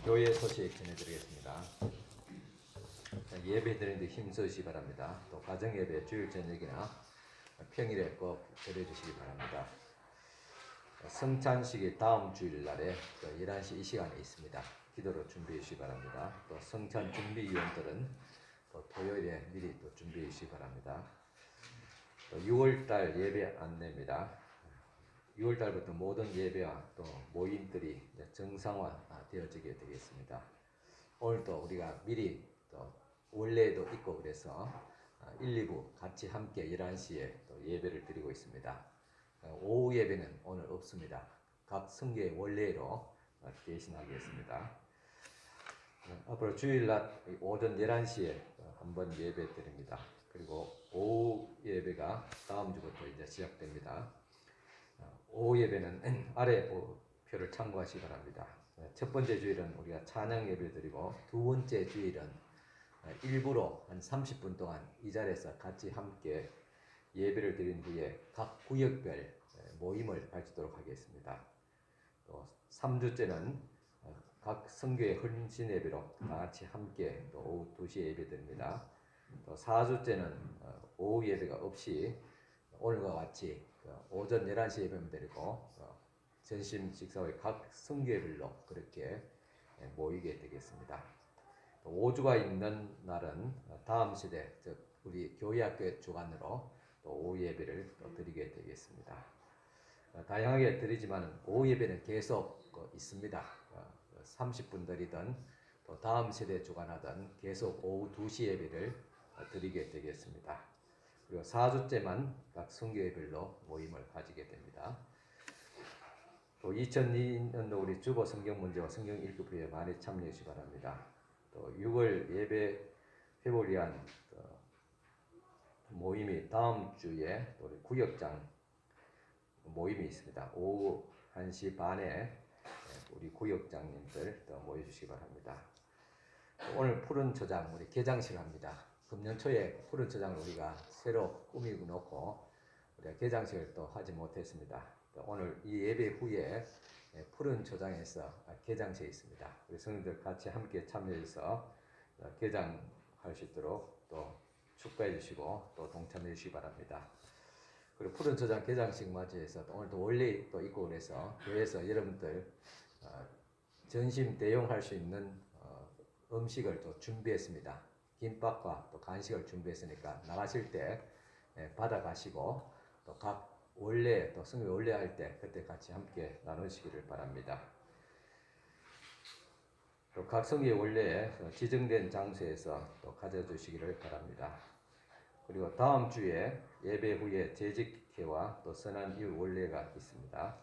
교회 소식 전해드리겠습니다. 예배 드리는데 힘쓰시기 바랍니다. 또 가정예배 주일 저녁이나 평일에 꼭 드려주시기 바랍니다. 성찬식이 다음 주일날에 11시 이 시간에 있습니다. 기도로 준비해 주시기 바랍니다. 또 성찬 준비위원들은 또 토요일에 미리 또 준비해 주시기 바랍니다. 또 6월달 예배 안내입니다. 6월달부터 모든 예배와 또 모임들이 정상화되어지게 되겠습니다. 오늘도 우리가 미리 또 원래도 있고 그래서 1, 2부 같이 함께 11시에 또 예배를 드리고 있습니다. 오후 예배는 오늘 없습니다. 각 성교의 원래로 대신하겠습니다. 앞으로 주일날 오전 11시에 한번 예배 드립니다. 그리고 오후 예배가 다음 주부터 이제 시작됩니다. 오후 예배는 아래 표를 참고하시기 바랍니다. 첫 번째 주일은 우리가 찬양 예배를 드리고 두 번째 주일은 일부러 한 30분 동안 이 자리에서 같이 함께 예배를 드린 후에 각 구역별 모임을 가지도록 하겠습니다. 또 3주째는 각 성교의 헌신 예배로 다 같이 함께 또 오후 2시에 예배 드립니다. 또 4주째는 오후 예배가 없이 오늘과 같이 오전 11시 예배를 드리고 전심 식사 후에 각 성교회별로 그렇게 모이게 되겠습니다. 5주가 있는 날은 다음 시대, 즉 우리 교회학교의 주관으로 또 오후 예배를 또 드리게 되겠습니다. 다양하게 드리지만 오후 예배는 계속 있습니다. 30분 드리든 또 다음 세대 주관하든 계속 오후 2시 예배를 드리게 되겠습니다. 그리고 4주째만 각 성교회별로 모임을 가지게 됩니다. 또 2002년도 우리 주보 성경 문제와 성경 읽기부에 많이 참여해 주시기 바랍니다. 또 6월 예배 회복을 위한 모임이 다음 주에 우리 구역장 모임이 있습니다. 오후 1시 반에 우리 구역장님들 또 모여주시기 바랍니다. 오늘 푸른 초장 우리 개장식을 합니다. 금년 초에 푸른 초장을 우리가 새로 꾸미고 놓고 우리가 개장식을 또 하지 못했습니다. 오늘 이 예배 후에 푸른 초장에서 개장식이 있습니다. 우리 성도들 같이 함께 참여해서 개장할 수 있도록 또 축복해 주시고 또 동참해 주시기 바랍니다. 그리고 푸른 초장 개장식 맞이해서 오늘도 원래 또 있고 그래서 교회에서 여러분들 전심 대용할 수 있는 음식을 또 준비했습니다. 김밥과 또 간식을 준비했으니까 나가실 때 받아가시고 또 각 원래 또 성교 원래 할 때 그때 같이 함께 나누시기를 바랍니다. 또 각 성교 원래에 지정된 장소에서 또 가져주시기를 바랍니다. 그리고 다음 주에 예배 후에 재직회와 또 선한 이유 원래가 있습니다.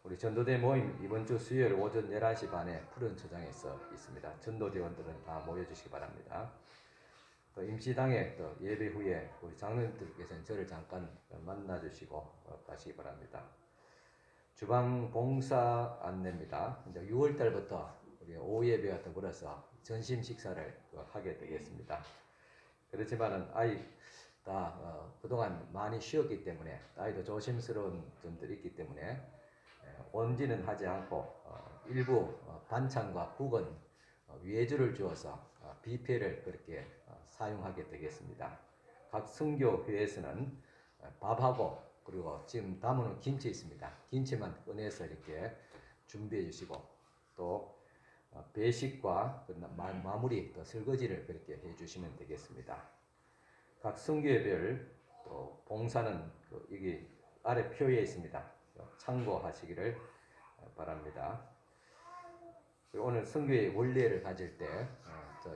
우리 전도대 모임 이번 주 수요일 오전 11시 반에 푸른 초장에서 있습니다. 전도대원들은 다 모여주시기 바랍니다. 또 임시당에 또 예배 후에 우리 장로님들께서는 저를 잠깐 만나주시고 가시기 바랍니다. 주방 봉사 안내입니다. 이제 6월 달부터 우리 오후 예배와 더불어서 전심 식사를 하게 되겠습니다. 그렇지만은 아이 다 그동안 많이 쉬었기 때문에 아이도 조심스러운 점들이 있기 때문에 온지는 하지 않고 일부 반찬과 국은 외주를 주어서 뷔페를 그렇게 사용하게 되겠습니다. 각 선교회에서는 밥하고 그리고 지금 담은 김치 있습니다. 김치만 꺼내서 이렇게 준비해 주시고 또 배식과 마무리 또 설거지를 그렇게 해 주시면 되겠습니다. 각 선교회별 또 봉사는 여기 아래 표에 있습니다. 참고하시기를 바랍니다. 오늘 선교의 원래를 가질 때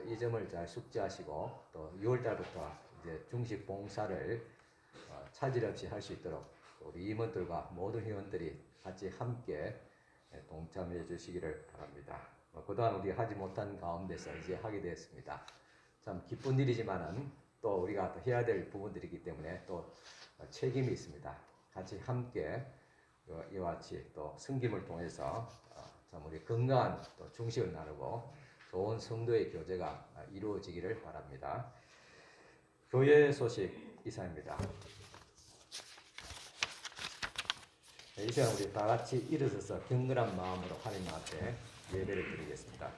이 점을 잘 숙지하시고 또 6월 달부터 이제 중식 봉사를 차질 없이 할 수 있도록 우리 임원들과 모든 회원들이 같이 함께 동참해 주시기를 바랍니다. 그동안 우리 하지 못한 가운데서 이제 하게 되었습니다. 참 기쁜 일이지만은 또 우리가 또 해야 될 부분들이기 때문에 또 책임이 있습니다. 같이 함께 이와 같이 또 섬김을 통해서 참 우리 건강한 또 중식을 나누고 좋은 성도의 교제가 이루어지기를 바랍니다. 교회 소식 이상입니다. 이 시간 우리 다 같이 일어서서 경건한 마음으로 하나님 앞에 예배를 드리겠습니다.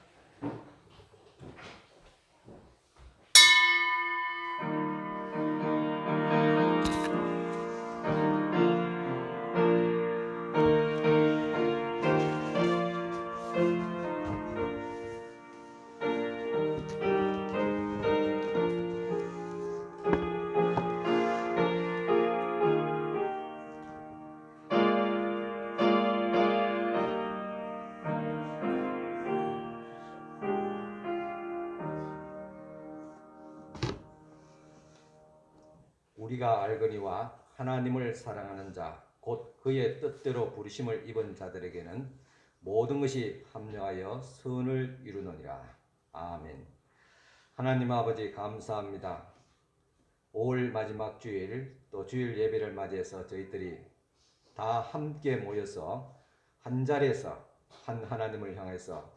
우리가 알거니와 하나님을 사랑하는 자 곧 그의 뜻대로 부르심을 입은 자들에게는 모든 것이 합력하여 선을 이루느니라. 아멘. 하나님 아버지 감사합니다. 5월 마지막 주일 또 주일 예배를 맞이해서 저희들이 다 함께 모여서 한 자리에서 한 하나님을 향해서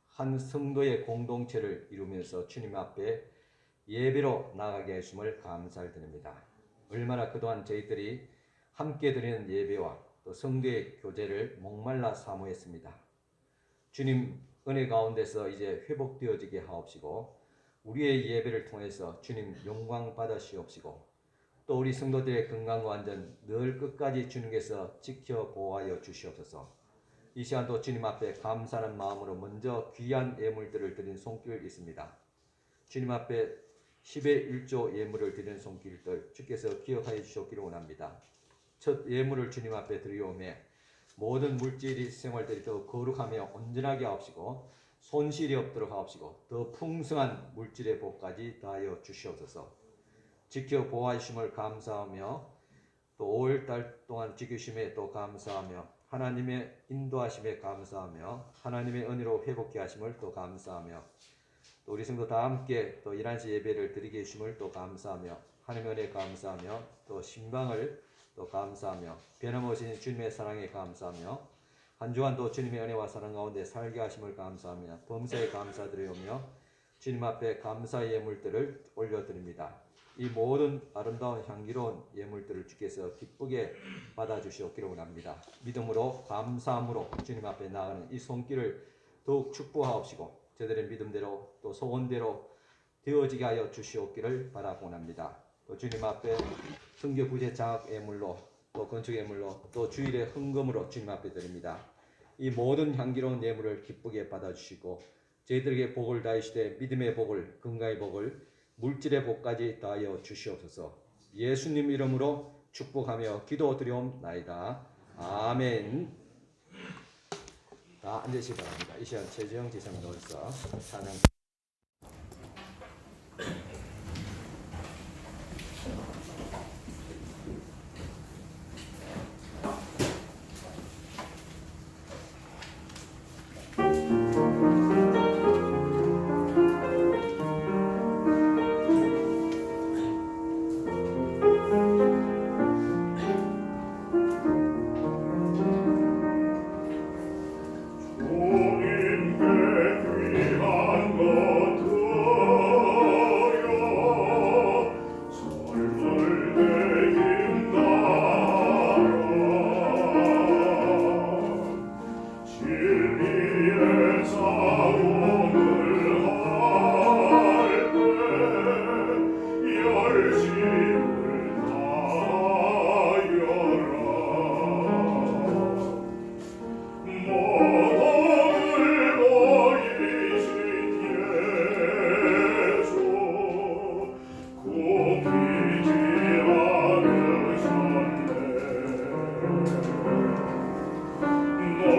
한 성도의 공동체를 이루면서 주님 앞에 예배로 나가게 하심을 감사를 드립니다. 얼마나 그동안 저희들이 함께 드리는 예배와 또 성도의 교제를 목말라 사모했습니다. 주님 은혜 가운데서 이제 회복되어지게 하옵시고 우리의 예배를 통해서 주님 영광 받으시옵시고 또 우리 성도들의 건강과 안전 늘 끝까지 주님께서 지켜 보호하여 주시옵소서. 이 시간도 주님 앞에 감사하는 마음으로 먼저 귀한 예물들을 드린 손길 있습니다. 주님 앞에 10의 1조 예물을 드리는 손길들 주께서 기억하여 주시기를 원합니다. 첫 예물을 주님 앞에 드리오매 모든 물질이 생활들이 더 거룩하며 온전하게 하옵시고 손실이 없도록 하옵시고 더 풍성한 물질의 복까지 다하여 주시옵소서. 지켜 보호하심을 감사하며 또 5월달 동안 지키심에 또 감사하며 하나님의 인도하심에 감사하며 하나님의 은혜로 회복케 하심을 또 감사하며 또 우리 성도 다 함께 또 11시 예배를 드리게 해주심을 또 감사하며 하나님의 은혜에 감사하며 또 신방을 또 감사하며 변함없이 주님의 사랑에 감사하며 한 주간도 주님의 은혜와 사랑 가운데 살게 하심을 감사하며 범사에 감사드리오며 주님 앞에 감사의 예물들을 올려드립니다. 이 모든 아름다운 향기로운 예물들을 주께서 기쁘게 받아주시옵기를 원합니다. 믿음으로 감사함으로 주님 앞에 나아가는 이 손길을 더욱 축복하옵시고 저들의 믿음대로 또 소원대로 되어지게 하여 주시옵기를 바라고 원합니다. 또 주님 앞에 성교 부재 장학 예물로 또 건축 예물로 또 주일의 헌금으로 주님 앞에 드립니다. 이 모든 향기로운 예물을 기쁘게 받아주시고 저희들에게 복을 다하시되 믿음의 복을 건강의 복을 물질의 복까지 다하여 주시옵소서. 예수님 이름으로 축복하며 기도드리옵나이다. 아멘. 다 앉으시기 바랍니다. 이 시간 최재형 지사님 나오셔서 찬양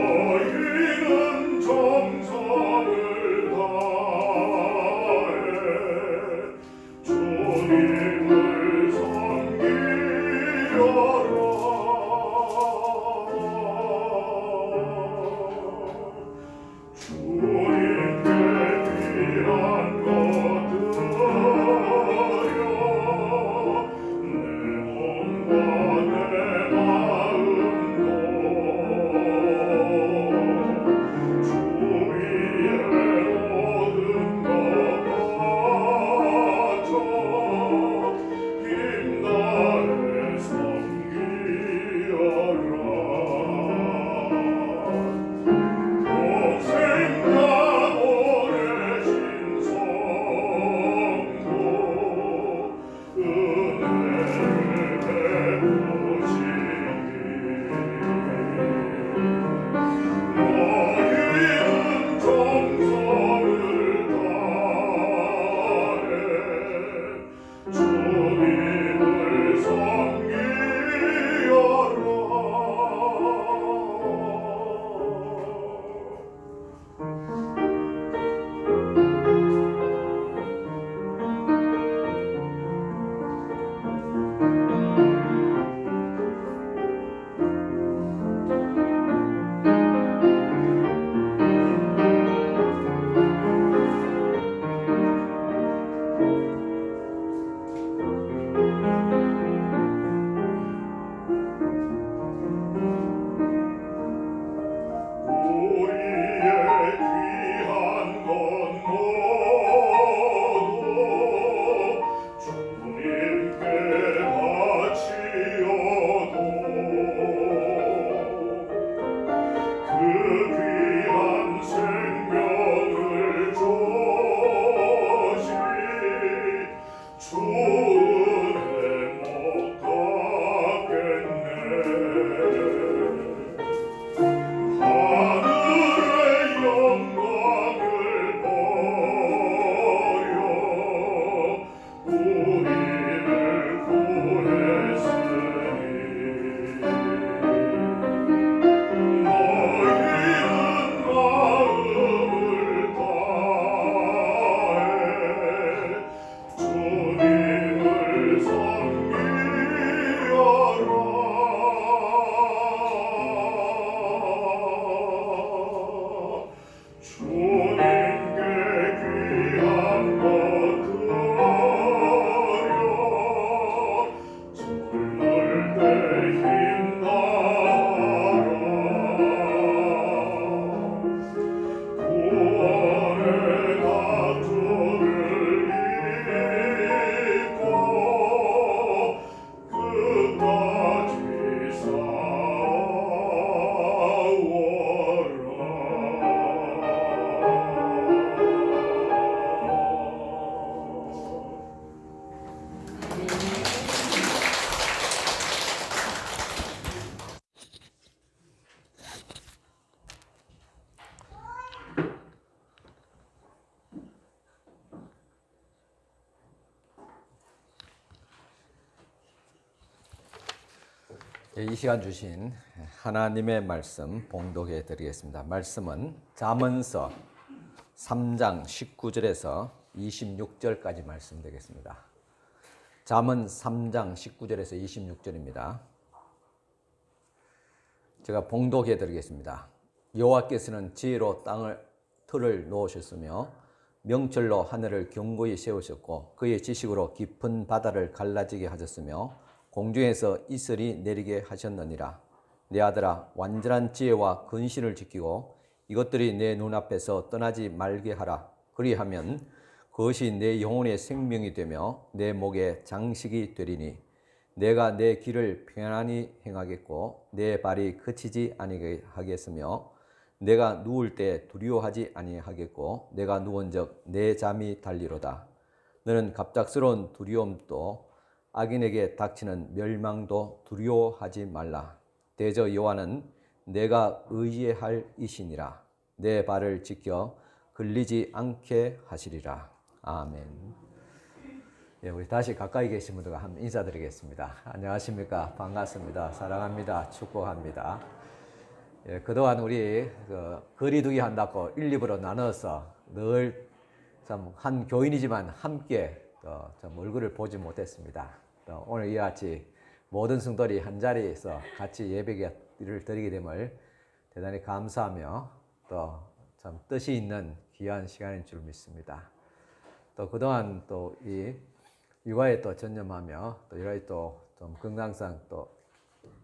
너희는 정성을 다 이 시간 주신 하나님의 말씀 봉독해 드리겠습니다. 말씀은 잠언서 3장 19절에서 26절까지 말씀 되겠습니다. 잠언 3장 19절에서 26절입니다. 제가 봉독해 드리겠습니다. 여호와께서는 지혜로 틀을 놓으셨으며 명철로 하늘을 견고히 세우셨고 그의 지식으로 깊은 바다를 갈라지게 하셨으며 공중에서 이슬이 내리게 하셨느니라. 내 아들아, 완전한 지혜와 근신을 지키고 이것들이 내 눈앞에서 떠나지 말게 하라. 그리하면 그것이 내 영혼의 생명이 되며 내 목에 장식이 되리니 내가 내 길을 평안히 행하겠고 내 발이 그치지 아니하게 하겠으며 내가 누울 때 두려워하지 아니하겠고 내가 누운즉 내 잠이 달리로다. 너는 갑작스러운 두려움도 악인에게 닥치는 멸망도 두려워하지 말라. 대저 여호와는 내가 의지할 이시니라. 내 발을 지켜 걸리지 않게 하시리라. 아멘. 예, 우리 다시 가까이 계신 분들과 한번 인사드리겠습니다. 안녕하십니까? 반갑습니다. 사랑합니다. 축복합니다. 예, 그동안 우리 거리두기 한다고 1, 2부로 나눠서 늘 참 한 교인이지만 함께 좀 얼굴을 보지 못했습니다. 오늘 이와 같이 모든 성도들이 한 자리에서 같이 예배를 드리게 됨을 대단히 감사하며 또 참 뜻이 있는 귀한 시간인 줄 믿습니다. 또 그동안 또 이 육아에 또 전념하며 또 여러 가지 또 좀 건강상 또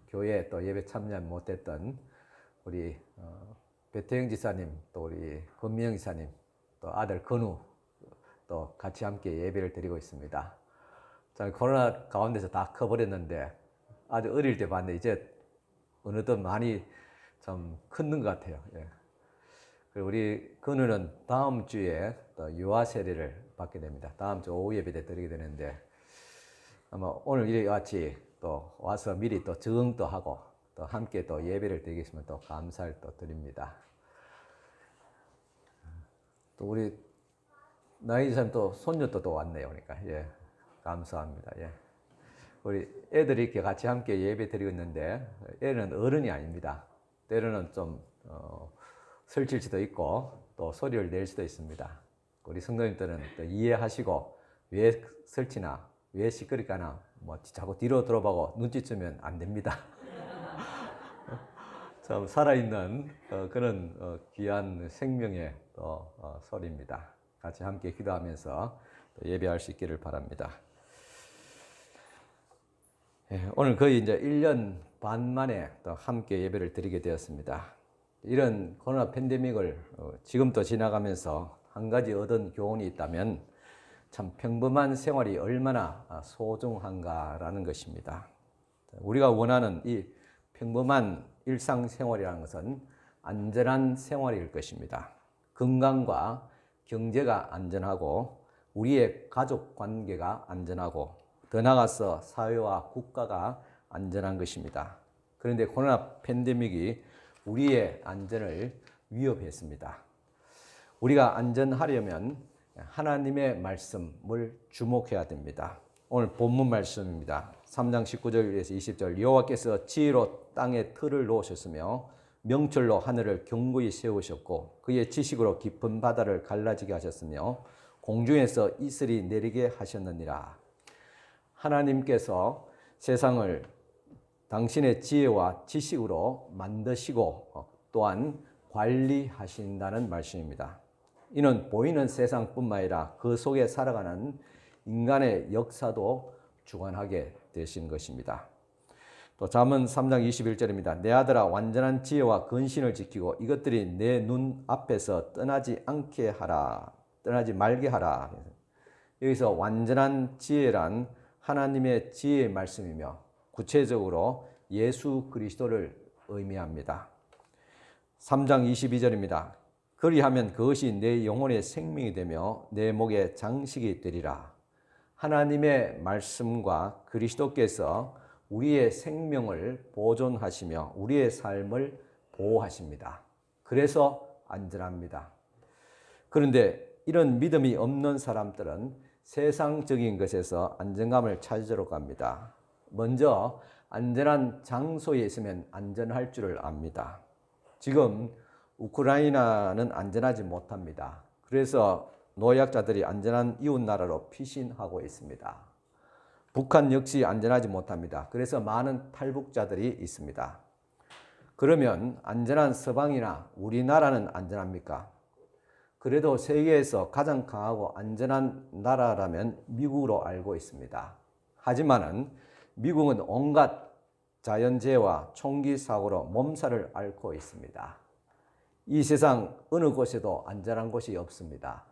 교회에 또 예배 참여 못했던 우리 배태영 지사님, 또 우리 권미영 지사님, 또 아들 건우 또 같이 함께 예배를 드리고 있습니다. 참 코로나 가운데서 다 커버렸는데 아주 어릴 때 봤는데 이제 어느덧 많이 좀 컸는 것 같아요. 예. 그리고 우리 건우는 다음 주에 또 유아 세례를 받게 됩니다. 다음 주 오후 예배 때 드리게 되는데 아마 오늘 이와 같이 또 와서 미리 또 적응도 하고 또 함께 또 예배를 드리겠으면 또 감사를 또 드립니다. 또 우리 나이지사님 또 손녀도 또 왔네요. 그러니까 예, 감사합니다. 예. 우리 애들이 이렇게 같이 함께 예배 드리고 있는데 애는 어른이 아닙니다. 때로는 좀 설칠 수도 있고 또 소리를 낼 수도 있습니다. 우리 성도님들은 또 이해하시고 왜 설치나 왜 시끄럽거나 뭐 자꾸 뒤로 돌아보고 눈치채면 안 됩니다. 참 살아있는 그런 귀한 생명의 소리입니다. 같이 함께 기도하면서 예배할 수 있기를 바랍니다. 오늘 거의 이제 1년 반 만에 또 함께 예배를 드리게 되었습니다. 이런 코로나 팬데믹을 지금도 지나가면서 한 가지 얻은 교훈이 있다면 참 평범한 생활이 얼마나 소중한가라는 것입니다. 우리가 원하는 이 평범한 일상생활이라는 것은 안전한 생활일 것입니다. 건강과 경제가 안전하고 우리의 가족 관계가 안전하고 더 나아가서 사회와 국가가 안전한 것입니다. 그런데 코로나 팬데믹이 우리의 안전을 위협했습니다. 우리가 안전하려면 하나님의 말씀을 주목해야 됩니다. 오늘 본문 말씀입니다. 3장 19절에서 20절 여호와께서 지혜로 땅에 틀을 놓으셨으며 명철로 하늘을 견고히 세우셨고 그의 지식으로 깊은 바다를 갈라지게 하셨으며 공중에서 이슬이 내리게 하셨느니라. 하나님께서 세상을 당신의 지혜와 지식으로 만드시고 또한 관리하신다는 말씀입니다. 이는 보이는 세상뿐만 아니라 그 속에 살아가는 인간의 역사도 주관하게 되신 것입니다. 또 잠언 3장 21절입니다. 내 아들아 완전한 지혜와 근신을 지키고 이것들이 내 눈 앞에서 떠나지 말게 하라. 여기서 완전한 지혜란 하나님의 지혜의 말씀이며 구체적으로 예수 그리스도를 의미합니다. 3장 22절입니다. 그리하면 그것이 내 영혼의 생명이 되며 내 목에 장식이 되리라. 하나님의 말씀과 그리스도께서 우리의 생명을 보존하시며 우리의 삶을 보호하십니다. 그래서 안전합니다. 그런데 이런 믿음이 없는 사람들은 세상적인 것에서 안정감을 찾으러 갑니다. 먼저 안전한 장소에 있으면 안전할 줄을 압니다. 지금 우크라이나는 안전하지 못합니다. 그래서 노약자들이 안전한 이웃 나라로 피신하고 있습니다. 북한 역시 안전하지 못합니다. 그래서 많은 탈북자들이 있습니다. 그러면 안전한 서방이나 우리나라는 안전합니까? 그래도 세계에서 가장 강하고 안전한 나라라면 미국으로 알고 있습니다. 하지만은 미국은 온갖 자연재해와 총기 사고로 몸살을 앓고 있습니다. 이 세상 어느 곳에도 안전한 곳이 없습니다.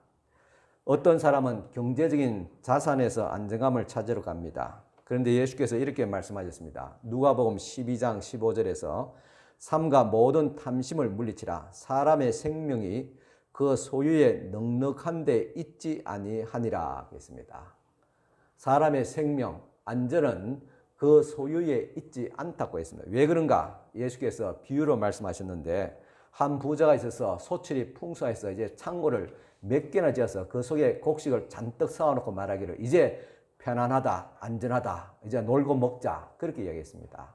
어떤 사람은 경제적인 자산에서 안정감을 찾으러 갑니다. 그런데 예수께서 이렇게 말씀하셨습니다. 누가복음 12장 15절에서 삼가 모든 탐심을 물리치라. 사람의 생명이 그 소유에 넉넉한 데 있지 아니하니라 했습니다. 사람의 생명, 안전은 그 소유에 있지 않다고 했습니다. 왜 그런가? 예수께서 비유로 말씀하셨는데 한 부자가 있어서 소출이 풍성해서 이제 창고를 몇 개나 지어서 그 속에 곡식을 잔뜩 쌓아놓고 말하기를 이제 편안하다, 안전하다, 이제 놀고 먹자 그렇게 이야기했습니다.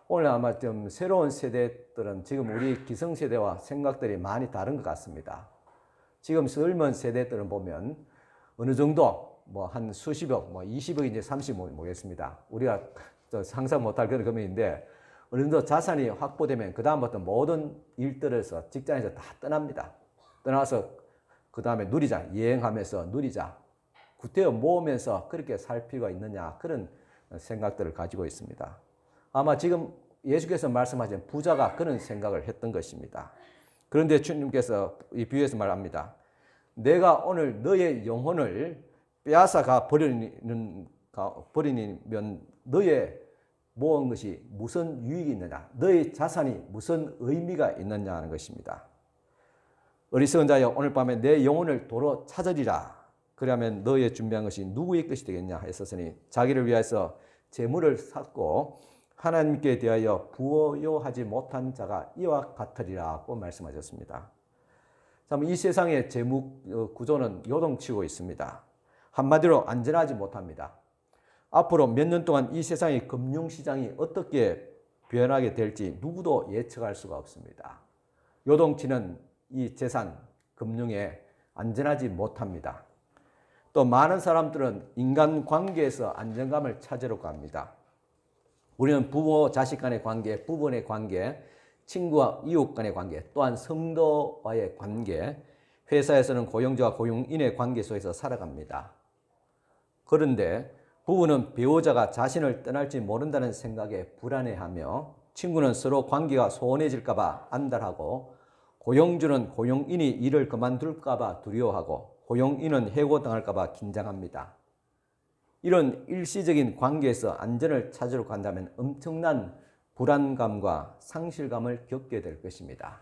오늘 아마 좀 새로운 세대들은 지금 우리 기성세대와 생각들이 많이 다른 것 같습니다. 지금 젊은 세대들은 보면 어느 정도 뭐 한 수십억, 뭐 20억인지 30억 모르겠습니다. 우리가 상상 못할 그런 금액인데 어느 정도 자산이 확보되면 그 다음부터 모든 일들에서 직장에서 다 떠납니다. 떠나서 그 다음에 누리자, 여행하면서 누리자, 구태여 모으면서 그렇게 살 필요가 있느냐 그런 생각들을 가지고 있습니다. 아마 지금 예수께서 말씀하신 부자가 그런 생각을 했던 것입니다. 그런데 주님께서 이 비유에서 말합니다. 내가 오늘 너의 영혼을 빼앗아가 버리면 너의 모은 것이 무슨 유익이 있느냐, 너의 자산이 무슨 의미가 있느냐 하는 것입니다. 어리석은 자여 오늘 밤에 내 영혼을 도로 찾으리라. 그러면 너의 준비한 것이 누구의 것이 되겠냐 했었으니 자기를 위해서 재물을 샀고 하나님께 대하여 부요하지 못한 자가 이와 같으리라고 말씀하셨습니다. 참, 이 세상의 재무 구조는 요동치고 있습니다. 한마디로 안전하지 못합니다. 앞으로 몇 년 동안 이 세상의 금융시장이 어떻게 변하게 될지 누구도 예측할 수가 없습니다. 요동치는 이 재산, 금융에 안전하지 못합니다. 또 많은 사람들은 인간관계에서 안정감을 찾으러 갑니다. 우리는 부모, 자식 간의 관계, 부부의 관계, 친구와 이웃 간의 관계, 또한 성도와의 관계, 회사에서는 고용주와 고용인의 관계 속에서 살아갑니다. 그런데 부부는 배우자가 자신을 떠날지 모른다는 생각에 불안해하며 친구는 서로 관계가 소원해질까 봐 안달하고 고용주는 고용인이 일을 그만둘까 봐 두려워하고 고용인은 해고당할까 봐 긴장합니다. 이런 일시적인 관계에서 안전을 찾으러 간다면 엄청난 불안감과 상실감을 겪게 될 것입니다.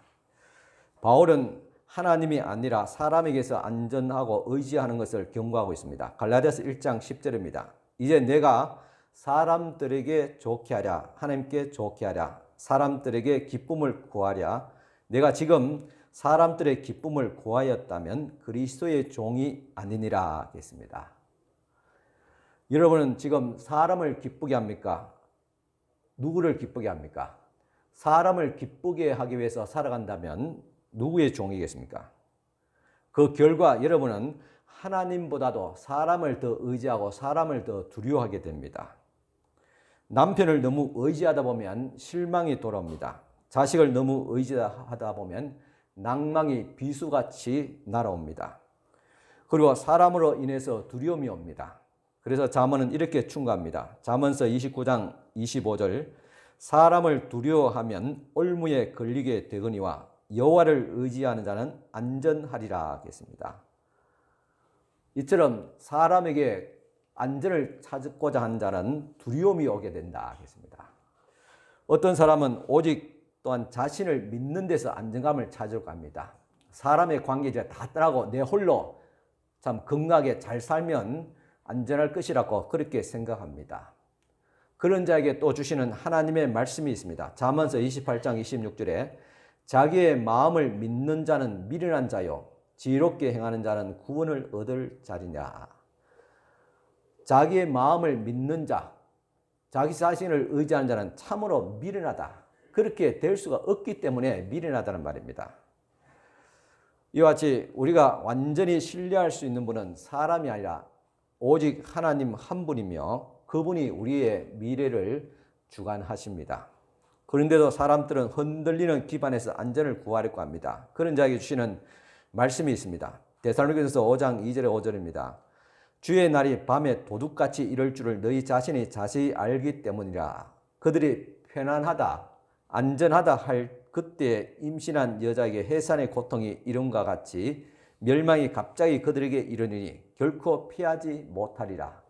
바울은 하나님이 아니라 사람에게서 안전하고 의지하는 것을 경고하고 있습니다. 갈라디아서 1장 10절입니다. 이제 내가 사람들에게 좋게 하랴, 하나님께 좋게 하랴, 사람들에게 기쁨을 구하랴. 내가 지금 사람들의 기쁨을 구하였다면 그리스도의 종이 아니니라 했습니다. 여러분은 지금 사람을 기쁘게 합니까? 누구를 기쁘게 합니까? 사람을 기쁘게 하기 위해서 살아간다면 누구의 종이겠습니까? 그 결과 여러분은 하나님보다도 사람을 더 의지하고 사람을 더 두려워하게 됩니다. 남편을 너무 의지하다 보면 실망이 돌아옵니다. 자식을 너무 의지하다 보면 낭망이 비수같이 날아옵니다. 그리고 사람으로 인해서 두려움이 옵니다. 그래서 잠언은 이렇게 충고합니다. 잠언서 29장 25절 사람을 두려워하면 올무에 걸리게 되거니와 여호와를 의지하는 자는 안전하리라 하겠습니다. 이처럼 사람에게 안전을 찾고자 하는 자는 두려움이 오게 된다 하겠습니다. 어떤 사람은 오직 또한 자신을 믿는 데서 안정감을 찾으러 갑니다. 사람의 관계 이제 다 떠나고 내 홀로 참 건강하게 잘 살면 안전할 것이라고 그렇게 생각합니다. 그런 자에게 또 주시는 하나님의 말씀이 있습니다. 잠언서 28장 26절에 자기의 마음을 믿는 자는 미련한 자요 지혜롭게 행하는 자는 구원을 얻을 자리냐. 자기의 마음을 믿는 자, 자기 자신을 의지하는 자는 참으로 미련하다. 그렇게 될 수가 없기 때문에 미련하다는 말입니다. 이와 같이 우리가 완전히 신뢰할 수 있는 분은 사람이 아니라 오직 하나님 한 분이며 그분이 우리의 미래를 주관하십니다. 그런데도 사람들은 흔들리는 기반에서 안전을 구하려고 합니다. 그런 자에게 주시는 말씀이 있습니다. 데살로니가서 5장 2절에 5절입니다. 주의 날이 밤에 도둑같이 이럴 줄을 너희 자신이 자세히 알기 때문이라. 그들이 편안하다, 안전하다 할 그때 임신한 여자에게 해산의 고통이 이름과 같이 멸망이 갑자기 그들에게 이르니 결코 피하지 못하리라.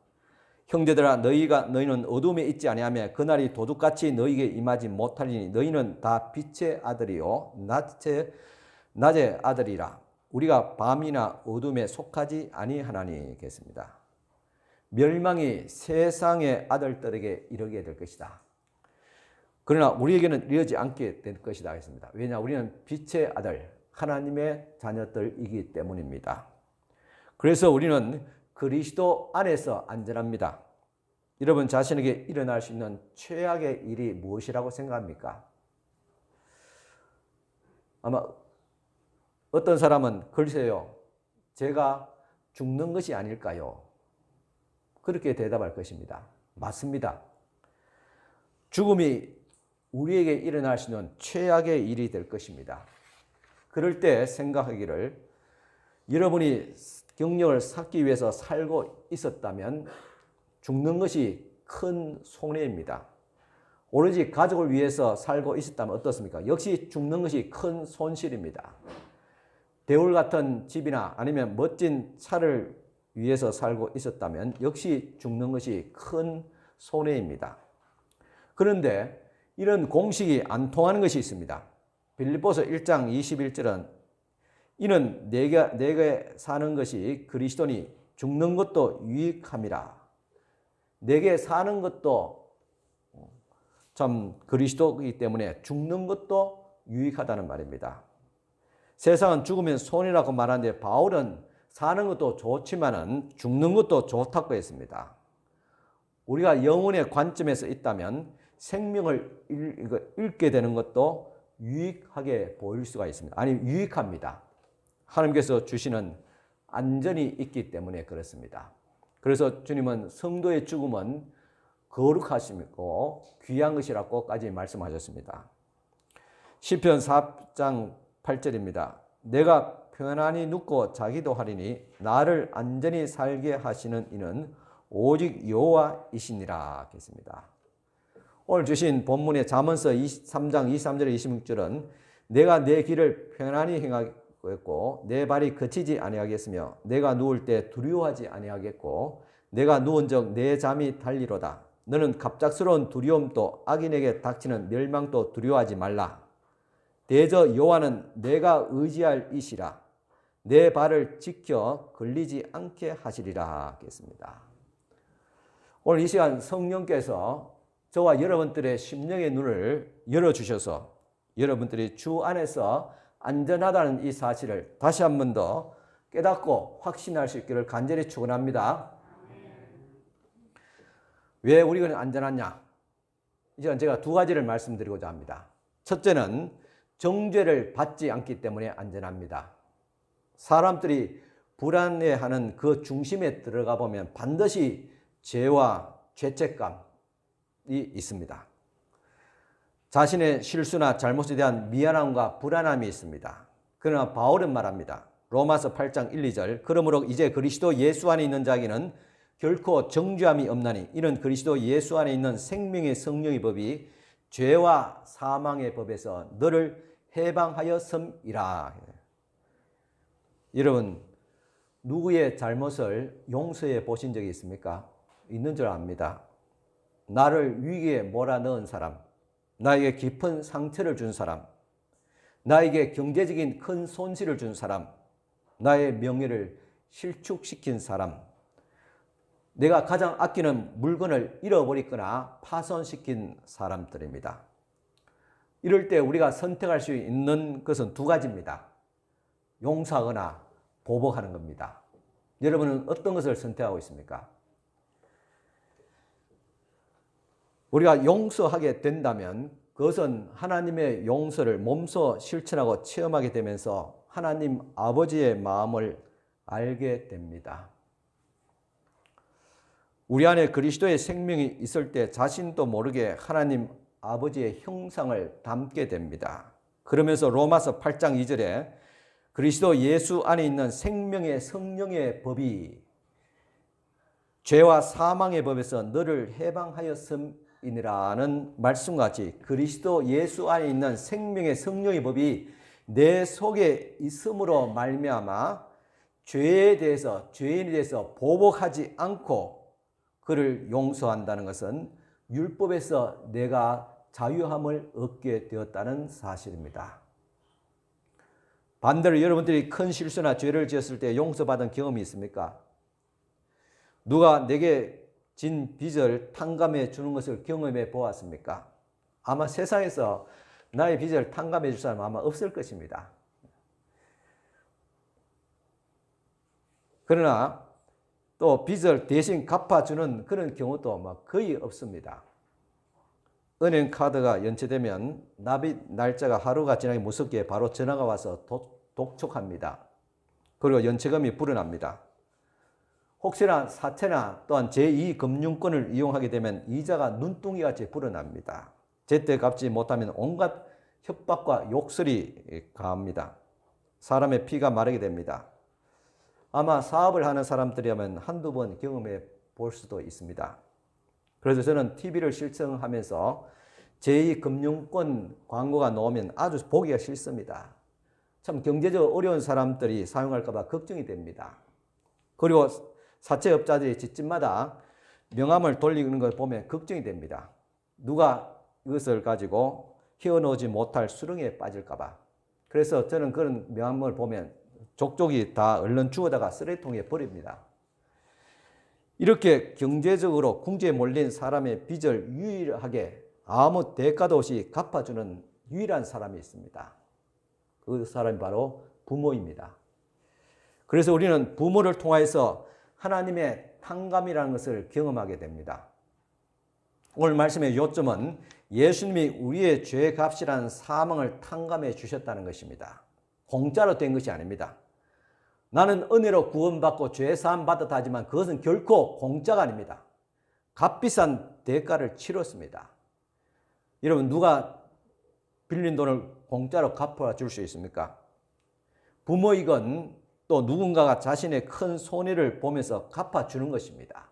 형제들아 너희는 어둠에 있지 아니하며 그날이 도둑같이 너희에게 임하지 못하리니 너희는 다 빛의 아들이요 낮의 아들이라. 우리가 밤이나 어둠에 속하지 아니하나니 겠습니다. 멸망이 세상의 아들들에게 이르게 될 것이다. 그러나 우리에게는 이르지 않게 될 것이다 했습니다. 왜냐? 우리는 빛의 아들, 하나님의 자녀들이기 때문입니다. 그래서 우리는 그리스도 안에서 안전합니다. 여러분 자신에게 일어날 수 있는 최악의 일이 무엇이라고 생각합니까? 아마 어떤 사람은 글쎄요, 제가 죽는 것이 아닐까요? 그렇게 대답할 것입니다. 맞습니다. 죽음이 우리에게 일어날 수 있는 최악의 일이 될 것입니다. 그럴 때 생각하기를 여러분이 경력을 쌓기 위해서 살고 있었다면 죽는 것이 큰 손해입니다. 오로지 가족을 위해서 살고 있었다면 어떻습니까? 역시 죽는 것이 큰 손실입니다. 대울 같은 집이나 아니면 멋진 차를 위해서 살고 있었다면 역시 죽는 것이 큰 손해입니다. 그런데 이런 공식이 안 통하는 것이 있습니다. 빌립보서 1장 21절은 이는 내게 사는 것이 그리스도니 죽는 것도 유익함이라. 내게 사는 것도 참 그리스도이기 때문에 죽는 것도 유익하다는 말입니다. 세상은 죽으면 손이라고 말하는데 바울은 사는 것도 좋지만은 죽는 것도 좋다고 했습니다. 우리가 영혼의 관점에서 있다면 생명을 잃게 되는 것도 유익하게 보일 수가 있습니다. 아니, 유익합니다. 하나님께서 주시는 안전이 있기 때문에 그렇습니다. 그래서 주님은 성도의 죽음은 거룩하시고 귀한 것이라고까지 말씀하셨습니다. 시편 4장 8절입니다. 내가 편안히 눕고 자기도 하리니 나를 안전히 살게 하시는 이는 오직 여호와이시니라 했습니다. 오늘 주신 본문의 잠언서 3장 23절에 26절은 내가 내 길을 편안히 행하겠고 내 발이 그치지 아니하겠으며 내가 누울 때 두려워하지 아니하겠고 내가 누운 적 내 잠이 달리로다. 너는 갑작스러운 두려움도 악인에게 닥치는 멸망도 두려워하지 말라. 대저 여호와는 내가 의지할 이시라. 내 발을 지켜 걸리지 않게 하시리라 하겠습니다. 오늘 이 시간 성령께서 저와 여러분들의 심령의 눈을 열어주셔서 여러분들이 주 안에서 안전하다는 이 사실을 다시 한 번 더 깨닫고 확신할 수 있기를 간절히 축원합니다. 왜 우리가 안전하냐? 이 시간 제가 두 가지를 말씀드리고자 합니다. 첫째는 정죄를 받지 않기 때문에 안전합니다. 사람들이 불안해하는 그 중심에 들어가 보면 반드시 죄와 죄책감이 있습니다. 자신의 실수나 잘못에 대한 미안함과 불안함이 있습니다. 그러나 바울은 말합니다. 로마서 8장 1, 2절 그러므로 이제 그리스도 예수 안에 있는 자에게는 결코 정죄함이 없나니 이는 그리스도 예수 안에 있는 생명의 성령의 법이 죄와 사망의 법에서 너를 해방하였음이라. 여러분 누구의 잘못을 용서해 보신 적이 있습니까? 있는 줄 압니다. 나를 위기에 몰아넣은 사람, 나에게 깊은 상처를 준 사람, 나에게 경제적인 큰 손실을 준 사람, 나의 명예를 실축시킨 사람, 내가 가장 아끼는 물건을 잃어버리거나 파손시킨 사람들입니다. 이럴 때 우리가 선택할 수 있는 것은 두 가지입니다. 용서하거나 보복하는 겁니다. 여러분은 어떤 것을 선택하고 있습니까? 우리가 용서하게 된다면 그것은 하나님의 용서를 몸소 실천하고 체험하게 되면서 하나님 아버지의 마음을 알게 됩니다. 우리 안에 그리스도의 생명이 있을 때 자신도 모르게 하나님 아버지의 형상을 담게 됩니다. 그러면서 로마서 8장 2절에 그리스도 예수 안에 있는 생명의 성령의 법이 죄와 사망의 법에서 너를 해방하였음이라는 말씀과 같이 그리스도 예수 안에 있는 생명의 성령의 법이 내 속에 있음으로 말미암아 죄에 대해서 죄인에 대해서 보복하지 않고 그를 용서한다는 것은 율법에서 내가 자유함을 얻게 되었다는 사실입니다. 반대로 여러분들이 큰 실수나 죄를 지었을 때 용서받은 경험이 있습니까? 누가 내게 진 빚을 탕감해 주는 것을 경험해 보았습니까? 아마 세상에서 나의 빚을 탕감해 줄 사람은 아마 없을 것입니다. 그러나 또 빚을 대신 갚아주는 그런 경우도 아마 거의 없습니다. 은행 카드가 연체되면 납입 날짜가 하루가 지나기 무섭게 바로 전화가 와서 독촉합니다. 그리고 연체금이 불어납니다. 혹시나 사채나 또한 제2금융권을 이용하게 되면 이자가 눈둥이같이 불어납니다. 제때 갚지 못하면 온갖 협박과 욕설이 가합니다. 사람의 피가 마르게 됩니다. 아마 사업을 하는 사람들이라면 한두 번 경험해 볼 수도 있습니다. 그래서 저는 TV를 시청하면서 제2금융권 광고가 나오면 아주 보기가 싫습니다. 참 경제적으로 어려운 사람들이 사용할까 봐 걱정이 됩니다. 그리고 사채업자들이 집집마다 명함을 돌리는 걸 보면 걱정이 됩니다. 누가 이것을 가지고 헤어놓지 못할 수렁에 빠질까 봐. 그래서 저는 그런 명함을 보면 족족이 다 얼른 주워다가 쓰레기통에 버립니다. 이렇게 경제적으로 궁지에 몰린 사람의 빚을 유일하게 아무 대가도 없이 갚아주는 유일한 사람이 있습니다. 그 사람이 바로 부모입니다. 그래서 우리는 부모를 통하여서 하나님의 탕감이라는 것을 경험하게 됩니다. 오늘 말씀의 요점은 예수님이 우리의 죄 값이라는 사망을 탕감해 주셨다는 것입니다. 공짜로 된 것이 아닙니다. 나는 은혜로 구원받고 죄 사함 받았다 하지만 그것은 결코 공짜가 아닙니다. 값비싼 대가를 치렀습니다. 여러분 누가 빌린 돈을 공짜로 갚아줄 수 있습니까? 부모이건 또 누군가가 자신의 큰 손해를 보면서 갚아주는 것입니다.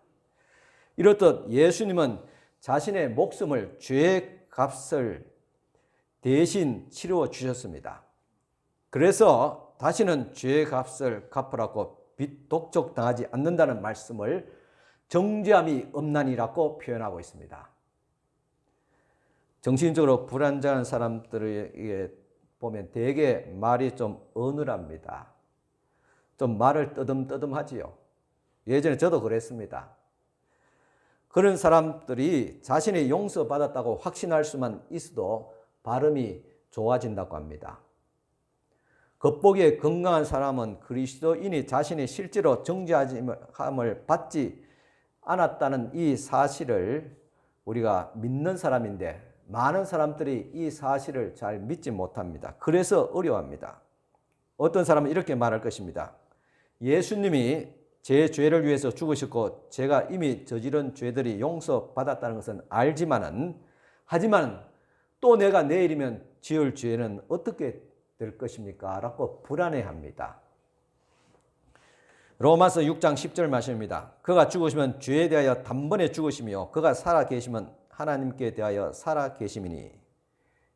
이렇듯 예수님은 자신의 목숨을 죄의 값을 대신 치루어 주셨습니다. 그래서 다시는 죄의 값을 갚으라고 빚 독촉당하지 않는다는 말씀을 정죄함이 없나니라고 표현하고 있습니다. 정신적으로 불안정한 사람들에게 보면 되게 말이 좀 어눌합니다. 좀 말을 떠듬떠듬하지요. 예전에 저도 그랬습니다. 그런 사람들이 자신이 용서받았다고 확신할 수만 있어도 발음이 좋아진다고 합니다. 겉보기에 건강한 사람은 그리스도인이 자신이 실제로 정죄함을 받지 않았다는 이 사실을 우리가 믿는 사람인데 많은 사람들이 이 사실을 잘 믿지 못합니다. 그래서 어려워합니다. 어떤 사람은 이렇게 말할 것입니다. 예수님이 제 죄를 위해서 죽으셨고 제가 이미 저지른 죄들이 용서받았다는 것은 하지만 또 내가 내일이면 지을 죄는 어떻게 될 것입니까? 라고 불안해합니다. 로마서 6장 10절 말씀입니다. 그가 죽으시면 죄에 대하여 단번에 죽으시며 그가 살아 계시면 하나님께 대하여 살아 계심이니.